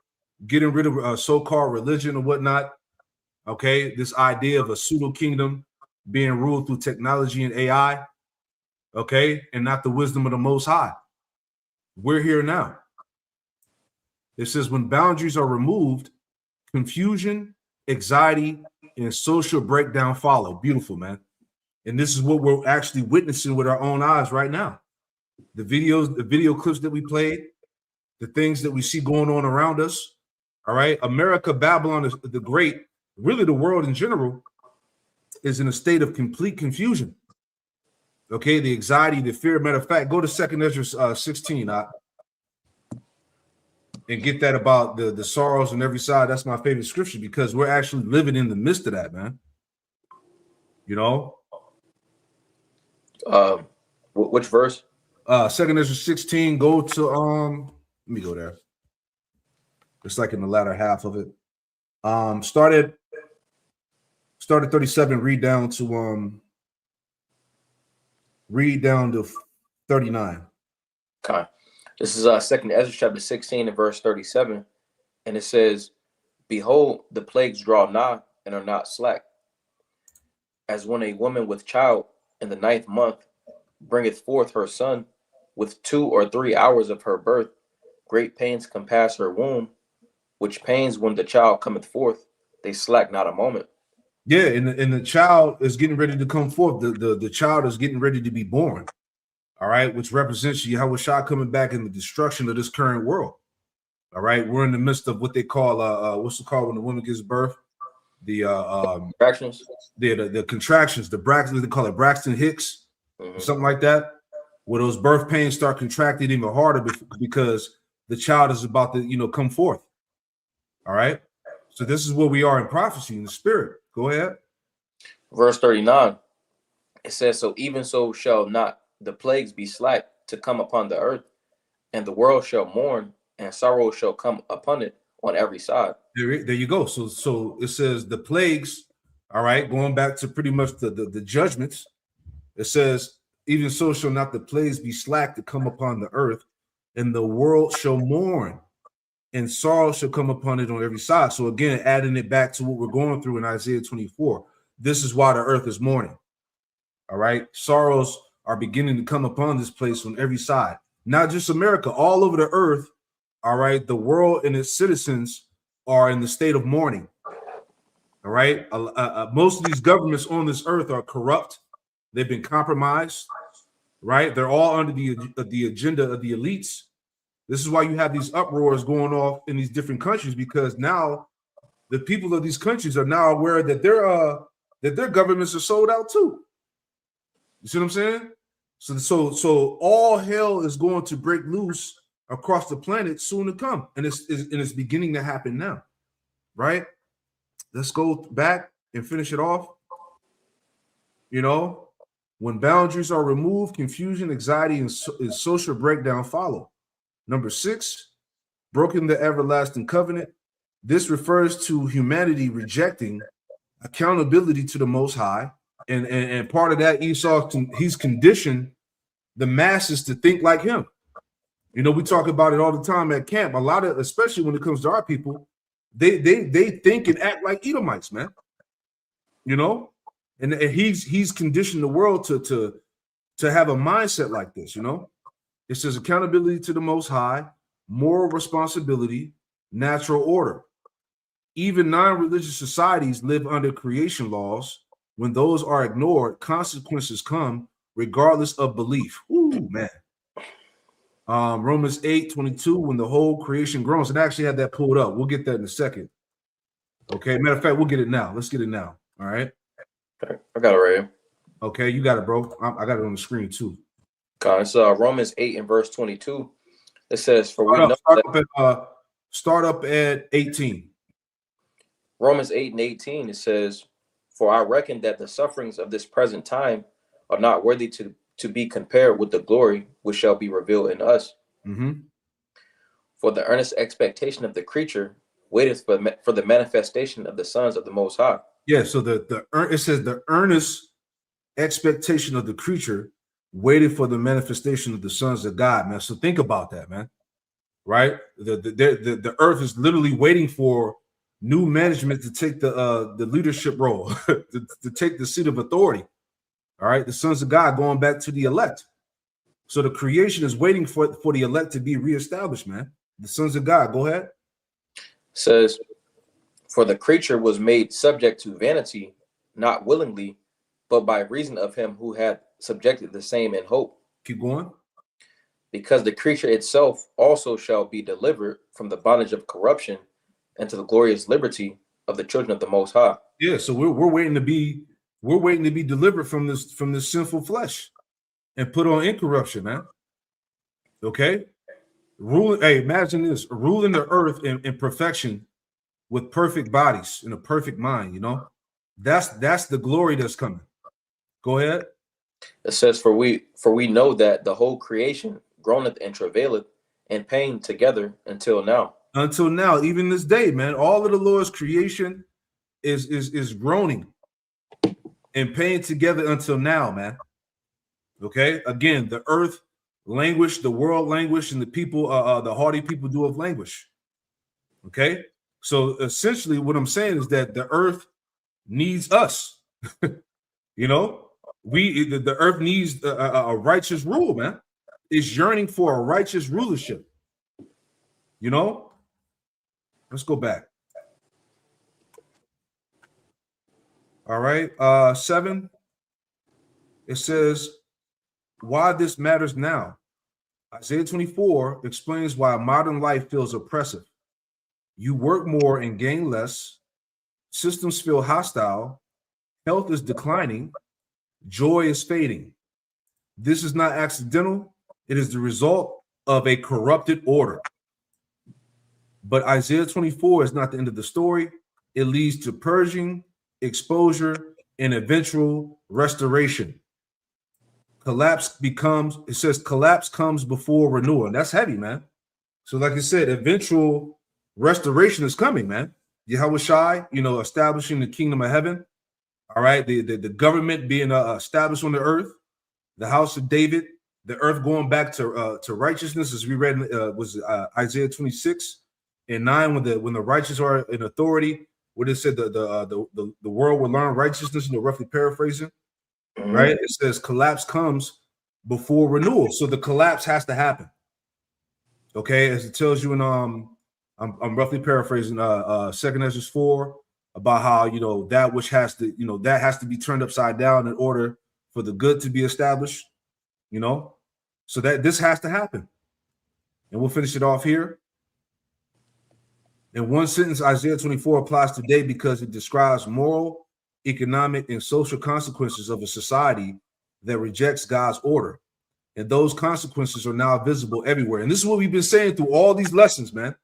Getting rid of so-called religion or whatnot. Okay, this idea of a pseudo kingdom being ruled through technology and AI. Okay, and not the wisdom of the Most High. We're here now. It says when boundaries are removed, confusion, anxiety, and social breakdown follow. Beautiful, man. And this is what we're actually witnessing with our own eyes right now. The video clips that we played, the things that we see going on around us. All right. America, Babylon is the Great, really the world in general, is in a state of complete confusion. Okay, the anxiety, the fear. Matter of fact, go to 2 Ezra 16 and get that about the sorrows on every side. That's my favorite scripture because we're actually living in the midst of that, man. Which verse? 2 Ezra 16. Go to let me go there. It's like in the latter half of it. Started 37. Read down to 39. Okay. This is 2 Ezra chapter 16 and verse 37. And it says, behold, the plagues draw nigh and are not slack. As when a woman with child in the 9th month bringeth forth her son, with 2 or 3 hours of her birth, great pains compass her womb, which pains when the child cometh forth, they slack not a moment. Yeah, and the child is getting ready to come forth. The child is getting ready to be born. All right, which represents Yahweh Shah coming back in the destruction of this current world. All right, we're in the midst of what they call what's it called when the woman gives birth? The contractions. The contractions, the Braxton, they call it Braxton Hicks, something like that, where those birth pains start contracting even harder because the child is about to come forth. All right, so this is where we are in prophecy in the spirit. Go ahead. Verse 39. It says, so even so shall not the plagues be slack to come upon the earth, and the world shall mourn, and sorrow shall come upon it on every side. There you go. So it says the plagues, all right, going back to pretty much the judgments. It says, even so shall not the plagues be slack to come upon the earth, and the world shall mourn, and sorrow shall come upon it on every side. So again, adding it back to what we're going through in Isaiah 24. This is why the earth is mourning. All right. Sorrows are beginning to come upon this place on every side. Not just America, all over the earth. All right. The world and its citizens are in the state of mourning. All right. Most of these governments on this earth are corrupt. They've been compromised. Right. They're all under the agenda of the elites. This is why you have these uproars going off in these different countries, because now the people of these countries are now aware that their governments are sold out too. You see what I'm saying? So all hell is going to break loose across the planet soon to come, and it's beginning to happen now, right? Let's go back and finish it off. When boundaries are removed, confusion, anxiety, and social breakdown follow. Number 6, broken the everlasting covenant. This refers to humanity rejecting accountability to the Most High, and part of that, Esau, he's conditioned the masses to think like him. We talk about it all the time at camp. A lot of, especially when it comes to our people, they think and act like Edomites, man. And he's conditioned the world to have a mindset like this. It says accountability to the Most High, moral responsibility, natural order. Even non-religious societies live under creation laws. When those are ignored, consequences come regardless of belief. Ooh, man. Romans 8:22, when the whole creation groans. And I actually had that pulled up. We'll get that in a second. Okay. Matter of fact, we'll get it now. Let's get it now. All right. Okay. I got it right here. Okay. You got it, bro. I got it on the screen too. Okay. It's Romans 8 and verse 22. It says, start up at 18. Romans 8 and 18, it says, for I reckon that the sufferings of this present time are not worthy to be compared with the glory which shall be revealed in us. Mm-hmm. For the earnest expectation of the creature waiteth for the manifestation of the sons of the Most High. Yeah, so it says the earnest expectation of the creature waited for the manifestation of the sons of God, man. So think about that, man. Right? The earth is literally waiting for new management to take the leadership role, to take the seat of authority. All right, the sons of God going back to the elect. So the creation is waiting for the elect to be reestablished, man. The sons of God. Go ahead. Says, for the creature was made subject to vanity, not willingly, but by reason of him who had subjected the same in hope. Keep going. Because the creature itself also shall be delivered from the bondage of corruption into the glorious liberty of the children of the Most High. Yeah, so we're waiting to be delivered from this sinful flesh and put on incorruption, man. Okay, imagine this: ruling the earth in perfection with perfect bodies and a perfect mind. That's the glory that's coming. Go ahead. It says, for we know that the whole creation groaneth and travaileth in pain together until now. Until now, even this day, man, all of the Lord's creation is groaning and pain together until now, man. Okay, again, the earth languish, the world languish, and the people, the haughty people do of languish. Okay, so essentially, what I'm saying is that the earth needs us. The earth needs a righteous rule, man. It's yearning for a righteous rulership. Let's go back. All right, 7. It says, why this matters now. Isaiah 24 explains why modern life feels oppressive. You work more and gain less. Systems feel hostile. Health is declining. Joy is fading. This is not accidental. It is the result of a corrupted order. But Isaiah 24 is not the end of the story. It leads to purging, exposure, and eventual restoration. Collapse comes before renewal. And that's heavy, man. So like I said, eventual restoration is coming, man. Yahweh Shai, establishing the kingdom of heaven. All right, the government being established on the earth, the house of David, the earth going back to righteousness, as we read was Isaiah 26:9, when the righteous are in authority, where it said the world will learn righteousness, roughly paraphrasing, right? It says collapse comes before renewal, so the collapse has to happen. Okay, as it tells you in I'm roughly paraphrasing 2 Ezra 4 about how that which has to that has to be turned upside down in order for the good to be established. So that this has to happen, and we'll finish it off here. In one sentence, Isaiah 24 applies today because it describes moral, economic, and social consequences of a society that rejects God's order. And those consequences are now visible everywhere. And this is what we've been saying through all these lessons, man.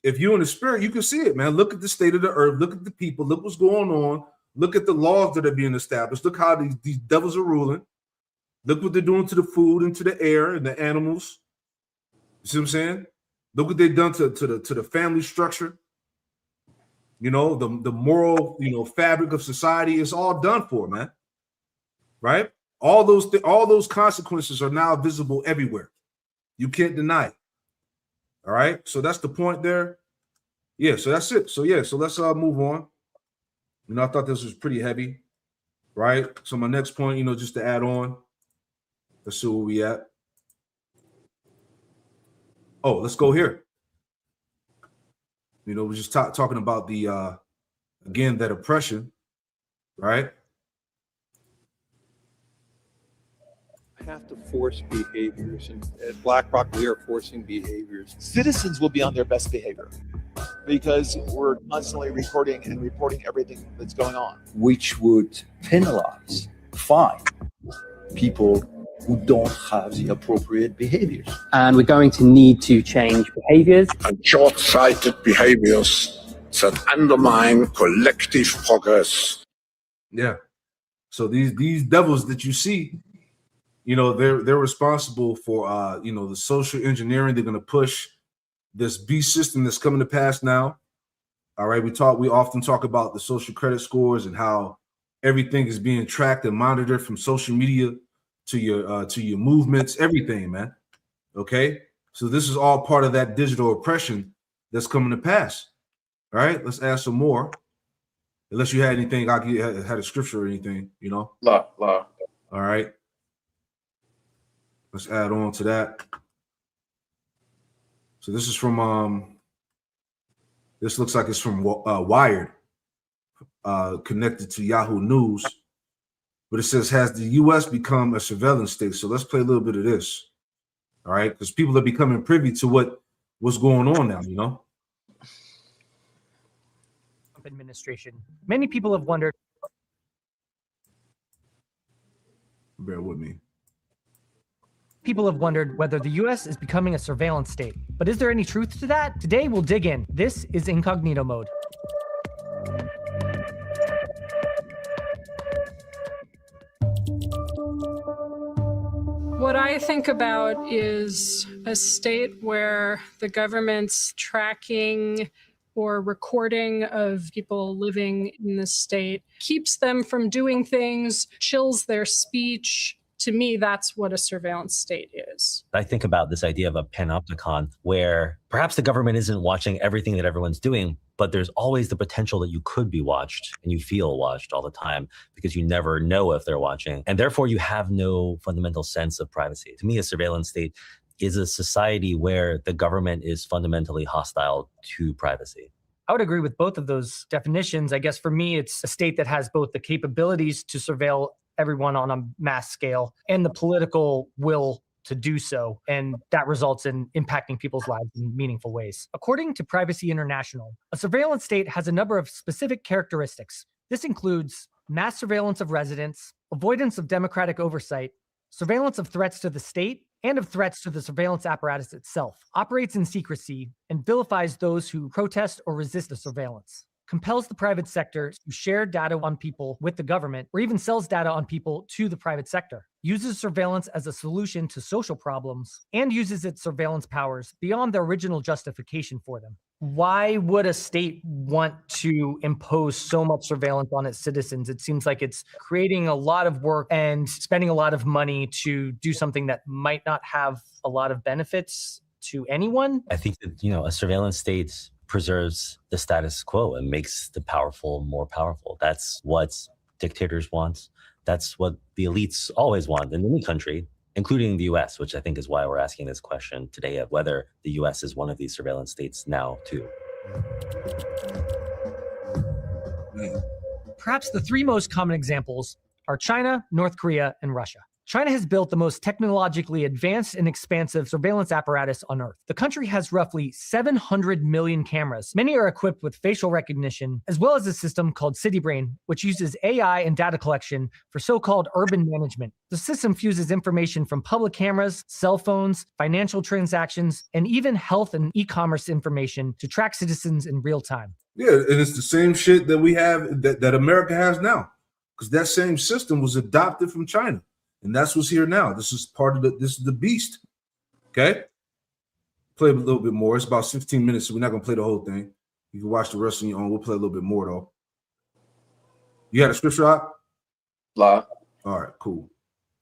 If you're in the spirit, you can see it, man. Look at the state of the earth. Look at the people. Look what's going on. Look at the laws that are being established. Look how these devils are ruling. Look what they're doing to the food and to the air and the animals. You see what I'm saying? Look what they've done to the family structure. You know, the moral, fabric of society is all done for, man. Right? All those consequences are now visible everywhere. You can't deny it. All right. So that's the point there. Yeah. So that's it. So yeah. So let's move on. I thought this was pretty heavy. Right. So my next point, just to add on. Let's see where we at. Oh, let's go here. We're just talking about the again, that oppression, right? Have to force behaviors, and at BlackRock we are forcing behaviors. Citizens will be on their best behavior because we're constantly recording and reporting everything that's going on, which would penalize, fine people who don't have the appropriate behaviors. And we're going to need to change behaviors. And short-sighted behaviors that undermine collective progress. Yeah. So these devils that you see, they're responsible for the social engineering. They're going to push this beast system that's coming to pass now. All right, we often talk about the social credit scores and how everything is being tracked and monitored from social media to your movements, everything, man. Okay, so this is all part of that digital oppression that's coming to pass. All right, let's add some more. Unless you had anything, I had a scripture or anything, Law. All right. Let's add on to that. So this is from this looks like it's from Wired, connected to Yahoo News, but it says, has the U.S. become a surveillance state? So let's play a little bit of this. All right, because people are becoming privy to what's going on now. Administration. Many people have wondered. Bear with me. People have wondered whether the U.S. is becoming a surveillance state. But is there any truth to that? Today, we'll dig in. This is Incognito Mode. What I think about is a state where the government's tracking or recording of people living in the state keeps them from doing things, chills their speech. To me, that's what a surveillance state is. I think about this idea of a panopticon where perhaps the government isn't watching everything that everyone's doing, but there's always the potential that you could be watched and you feel watched all the time because you never know if they're watching. And therefore, you have no fundamental sense of privacy. To me, a surveillance state is a society where the government is fundamentally hostile to privacy. I would agree with both of those definitions. I guess for me, it's a state that has both the capabilities to surveil everyone on a mass scale and the political will to do so. And that results in impacting people's lives in meaningful ways. According to Privacy International, a surveillance state has a number of specific characteristics. This includes mass surveillance of residents, avoidance of democratic oversight, surveillance of threats to the state and of threats to the surveillance apparatus itself, operates in secrecy, and vilifies those who protest or resist the surveillance, compels the private sector to share data on people with the government, or even sells data on people to the private sector, uses surveillance as a solution to social problems, and uses its surveillance powers beyond the original justification for them. Why would a state want to impose so much surveillance on its citizens? It seems like it's creating a lot of work and spending a lot of money to do something that might not have a lot of benefits to anyone. I think that, a surveillance state preserves the status quo and makes the powerful more powerful. That's what dictators want. That's what the elites always want in any country, including the US, which I think is why we're asking this question today of whether the US is one of these surveillance states now too. Perhaps the three most common examples are China, North Korea, and Russia. China has built the most technologically advanced and expansive surveillance apparatus on Earth. The country has roughly 700 million cameras. Many are equipped with facial recognition, as well as a system called CityBrain, which uses AI and data collection for so-called urban management. The system fuses information from public cameras, cell phones, financial transactions, and even health and e-commerce information to track citizens in real time. Yeah, and it's the same shit that we have, that America has now, because that same system was adopted from China. And that's what's here now. This is this is the beast. Okay? Play a little bit more. It's about 16 minutes, so we're not going to play the whole thing. You can watch the rest on your own. We'll play a little bit more, though. You had a scripture out? La. All right, cool.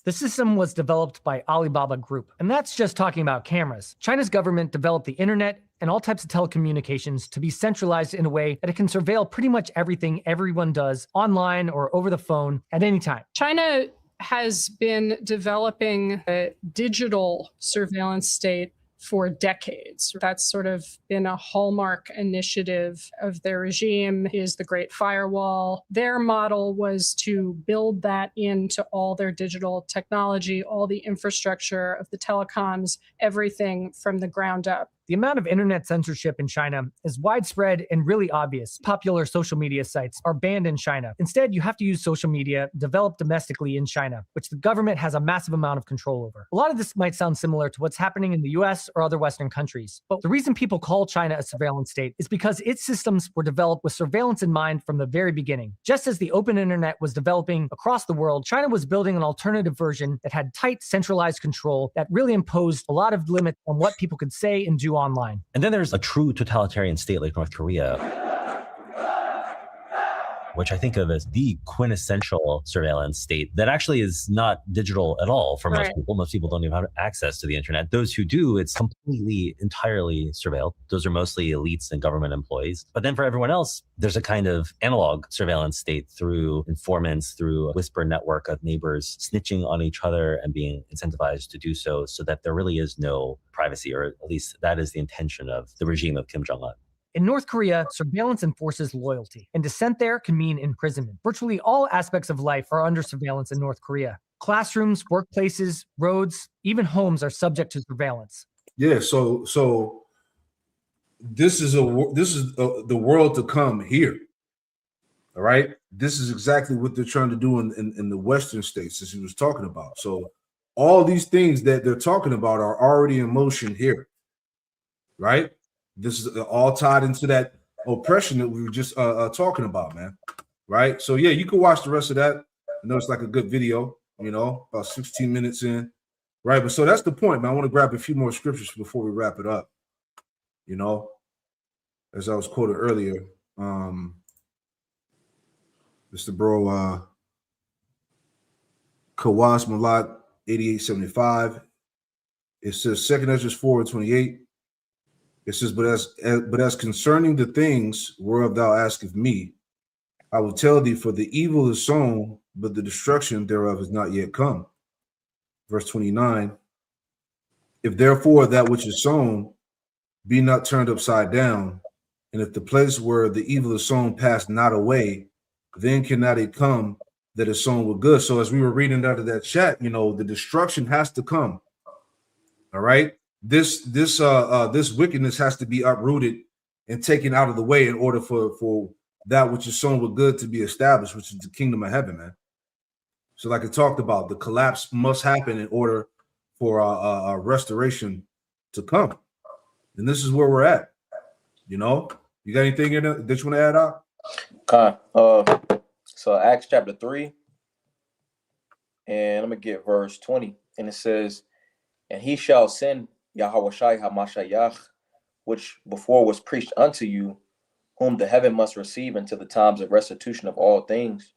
The system was developed by Alibaba Group, and that's just talking about cameras. China's government developed the internet and all types of telecommunications to be centralized in a way that it can surveil pretty much everything everyone does online or over the phone at any time. China has been developing a digital surveillance state for decades. That's sort of been a hallmark initiative of their regime, is the Great Firewall. Their model was to build that into all their digital technology, all the infrastructure of the telecoms, everything from the ground up. The amount of internet censorship in China is widespread and really obvious. Popular social media sites are banned in China. Instead, you have to use social media developed domestically in China, which the government has a massive amount of control over. A lot of this might sound similar to what's happening in the US or other Western countries. But the reason people call China a surveillance state is because its systems were developed with surveillance in mind from the very beginning. Just as the open internet was developing across the world, China was building an alternative version that had tight centralized control that really imposed a lot of limits on what people could say and do online. And then there's a true totalitarian state like North Korea, which I think of as the quintessential surveillance state that actually is not digital at all for most people. Most people don't even have access to the internet. Those who do, it's completely, entirely surveilled. Those are mostly elites and government employees. But then for everyone else, there's a kind of analog surveillance state through informants, through a whisper network of neighbors snitching on each other and being incentivized to do so that there really is no privacy, or at least that is the intention of the regime of Kim Jong-un. In North Korea, surveillance enforces loyalty, and dissent there can mean imprisonment. Virtually all aspects of life are under surveillance in North Korea. Classrooms, workplaces, roads, even homes are subject to surveillance. Yeah, so this is the world to come here. All right, this is exactly what they're trying to do in the Western states, as he was talking about. So all these things that they're talking about are already in motion here, right? This is all tied into that oppression that we were just talking about, man. Right? So yeah, you can watch the rest of that. I know it's like a good video, about 16 minutes in. Right? But so that's the point, man. I want to grab a few more scriptures before we wrap it up. As I was quoted earlier, Mr. Bro Kawas Malak 8875. It says 2 Ezra 4:28. It says, but as concerning the things whereof thou askest me, I will tell thee, for the evil is sown, but the destruction thereof is not yet come. Verse 29, if therefore that which is sown be not turned upside down, and if the place where the evil is sown pass not away, then cannot it come that is sown with good. So as we were reading out of that chat, the destruction has to come. All right. This wickedness has to be uprooted and taken out of the way in order for that which is sown with good to be established, which is the kingdom of heaven, man. So like I talked about, the collapse must happen in order for a restoration to come. And this is where we're at. You got anything in there that you want to add out? So Acts chapter 3, and I'm going to get verse 20. And it says, and he shall send Yahawashi HaMashiach, which before was preached unto you, whom the heaven must receive until the times of restitution of all things,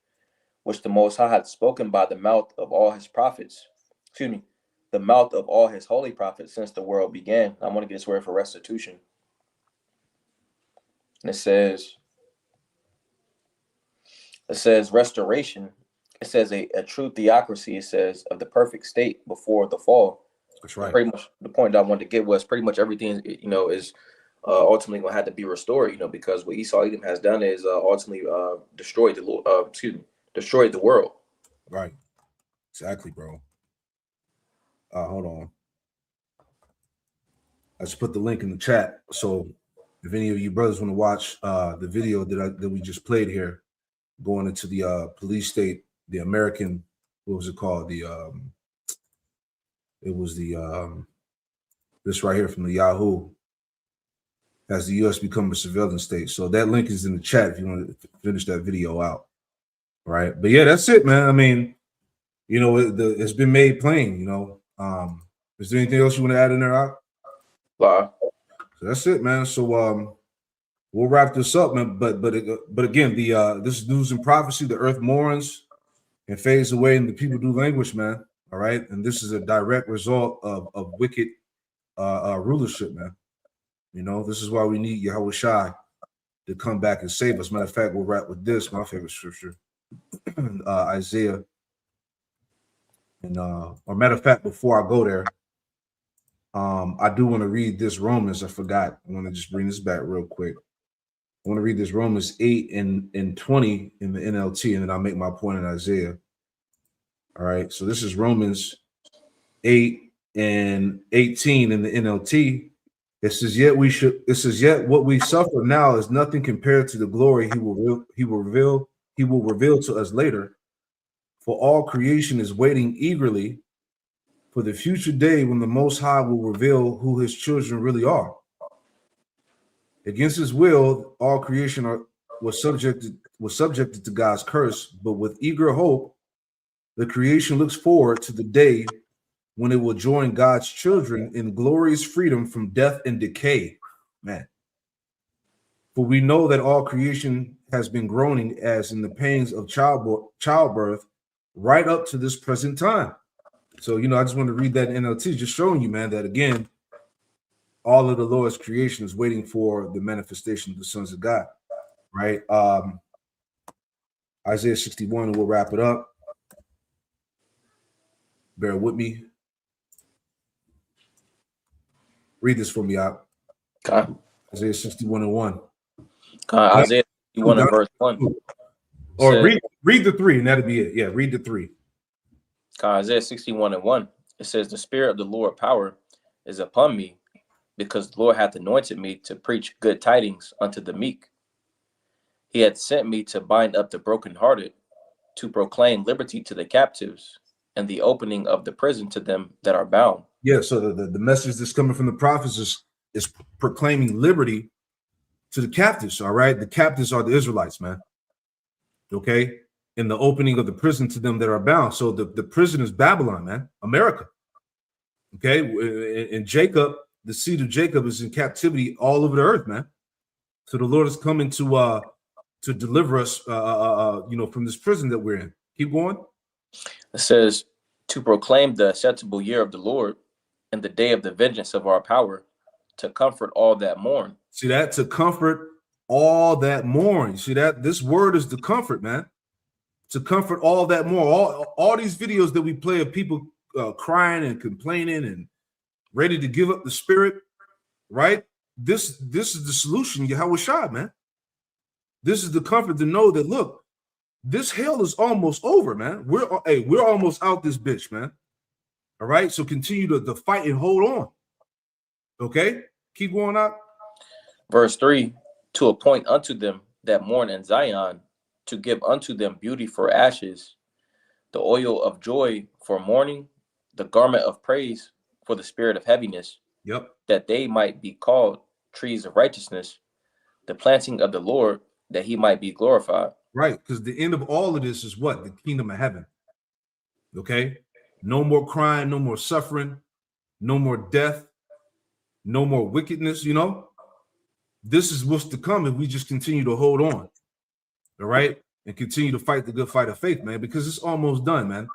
which the Most High hath spoken by the mouth of all his prophets. The mouth of all his holy prophets since the world began. I want to get this word for restitution. And it says restoration. It says a true theocracy, it says, of the perfect state before the fall. That's right. Pretty much the point that I wanted to get was pretty much everything, is ultimately going to have to be restored, because what Esau Edom has done is ultimately destroyed the world. Right. Exactly, bro. Hold on. I just put the link in the chat. So if any of you brothers want to watch the video that we just played here, going into the police state, the American, what was it called? It was this right here from the Yahoo. Has the U.S. become a surveillance state? So that link is in the chat if you want to finish that video out. Right. But yeah, that's it, man. I mean, you know, it's been made plain, you know. Is there anything else you want to add in there, Al? Wow. So that's it, man. So we'll wrap this up, man. But again, this is news and prophecy. The earth mourns and fades away, and the people do languish, man. All right, and this is a direct result of wicked rulership, man. You know, this is why we need Yahweh Shai to come back and save us. Matter of fact, we'll wrap with this, my favorite scripture, Isaiah. And or matter of fact, before I go there, I do want to read this Romans. I forgot. I want to just bring this back real quick. I want to read this Romans 8 and 20 in the NLT, and then I'll make my point in Isaiah. All right. So this is Romans 8 and 18 in the NLT. It says, yet what we suffer now is nothing compared to the glory he will reveal to us later. For all creation is waiting eagerly for the future day when the Most High will reveal who his children really are. Against his will, all creation was subjected to God's curse, but with eager hope, the creation looks forward to the day when it will join God's children in glorious freedom from death and decay. Man. For we know that all creation has been groaning as in the pains of childbirth right up to this present time. So, you know, I just want to read that in NLT, just showing you, man, that again, all of the Lord's creation is waiting for the manifestation of the sons of God, right? Isaiah 61, and we'll wrap it up. Bear with me. Read this for me out. Okay. Isaiah 61 and 1. Isaiah 61 and verse 1. Or says, read the 3, and that'll be it. Yeah, read the 3. Isaiah 61 and 1. It says, the Spirit of the Lord power is upon me, because the Lord hath anointed me to preach good tidings unto the meek. He hath sent me to bind up the brokenhearted, to proclaim liberty to the captives, and the opening of the prison to them that are bound. Yeah, so the message that's coming from the prophets is proclaiming liberty to the captives, all right? The captives are the Israelites, man. Okay? And the opening of the prison to them that are bound. So the prison is Babylon, man, America. Okay? And Jacob, the seed of Jacob, is in captivity all over the earth, man. So the Lord is coming to deliver us, from this prison that we're in. Keep going. It says, to proclaim the acceptable year of the Lord and the day of the vengeance of our power, to comfort all that mourn. See that? To comfort all that mourn. You see that? This word is the comfort, man. To comfort all that mourn. All these videos that we play of people crying and complaining and ready to give up the spirit, right? This is the solution, Yahweh Shai, man. This is the comfort to know that, look, this hell is almost over, man. We're almost out this bitch, man. All right, so continue to fight and hold on. Okay, keep going up. Verse 3, to appoint unto them that mourn in Zion, to give unto them beauty for ashes, the oil of joy for mourning, the garment of praise for the spirit of heaviness. Yep. That they might be called trees of righteousness, the planting of the Lord, that he might be glorified. Right, because the end of all of this is what? The kingdom of heaven. Okay? No more crying, no more suffering, no more death, no more wickedness, you know? This is what's to come if we just continue to hold on. All right? And continue to fight the good fight of faith, man, because it's almost done, man.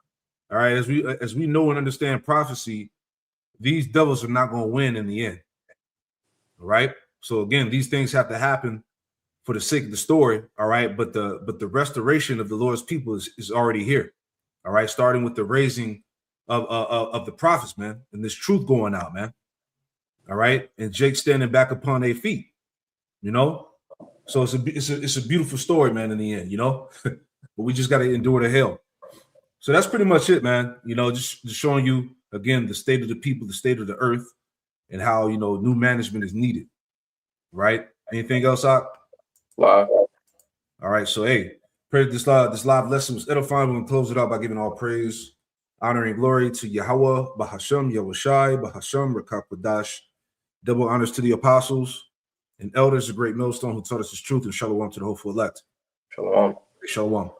All right, as we know and understand prophecy, these devils are not going to win in the end. All right? So again, these things have to happen for the sake of the story, all right? But the restoration of the Lord's people is already here. All right, starting with the raising of the prophets, man, and this truth going out, man. All right, and Jake standing back upon their feet, you know. So it's a beautiful story, man. In the end, you know, but we just got to endure the hell. So that's pretty much it, man. You know, just showing you again, the state of the people, the state of the earth, and how, you know, new management is needed. Right? Anything else, Ak? Wow. All right. So, hey, pray this live lesson was edifying. We're going to close it out by giving all praise, honor, and glory to Yahweh, Bahasham, Yahushai, Bahasham, Rakakwadash. Double honors to the apostles and elders, the great millstone who taught us his truth, and shalom to the hopeful elect. Shalom. Shalom.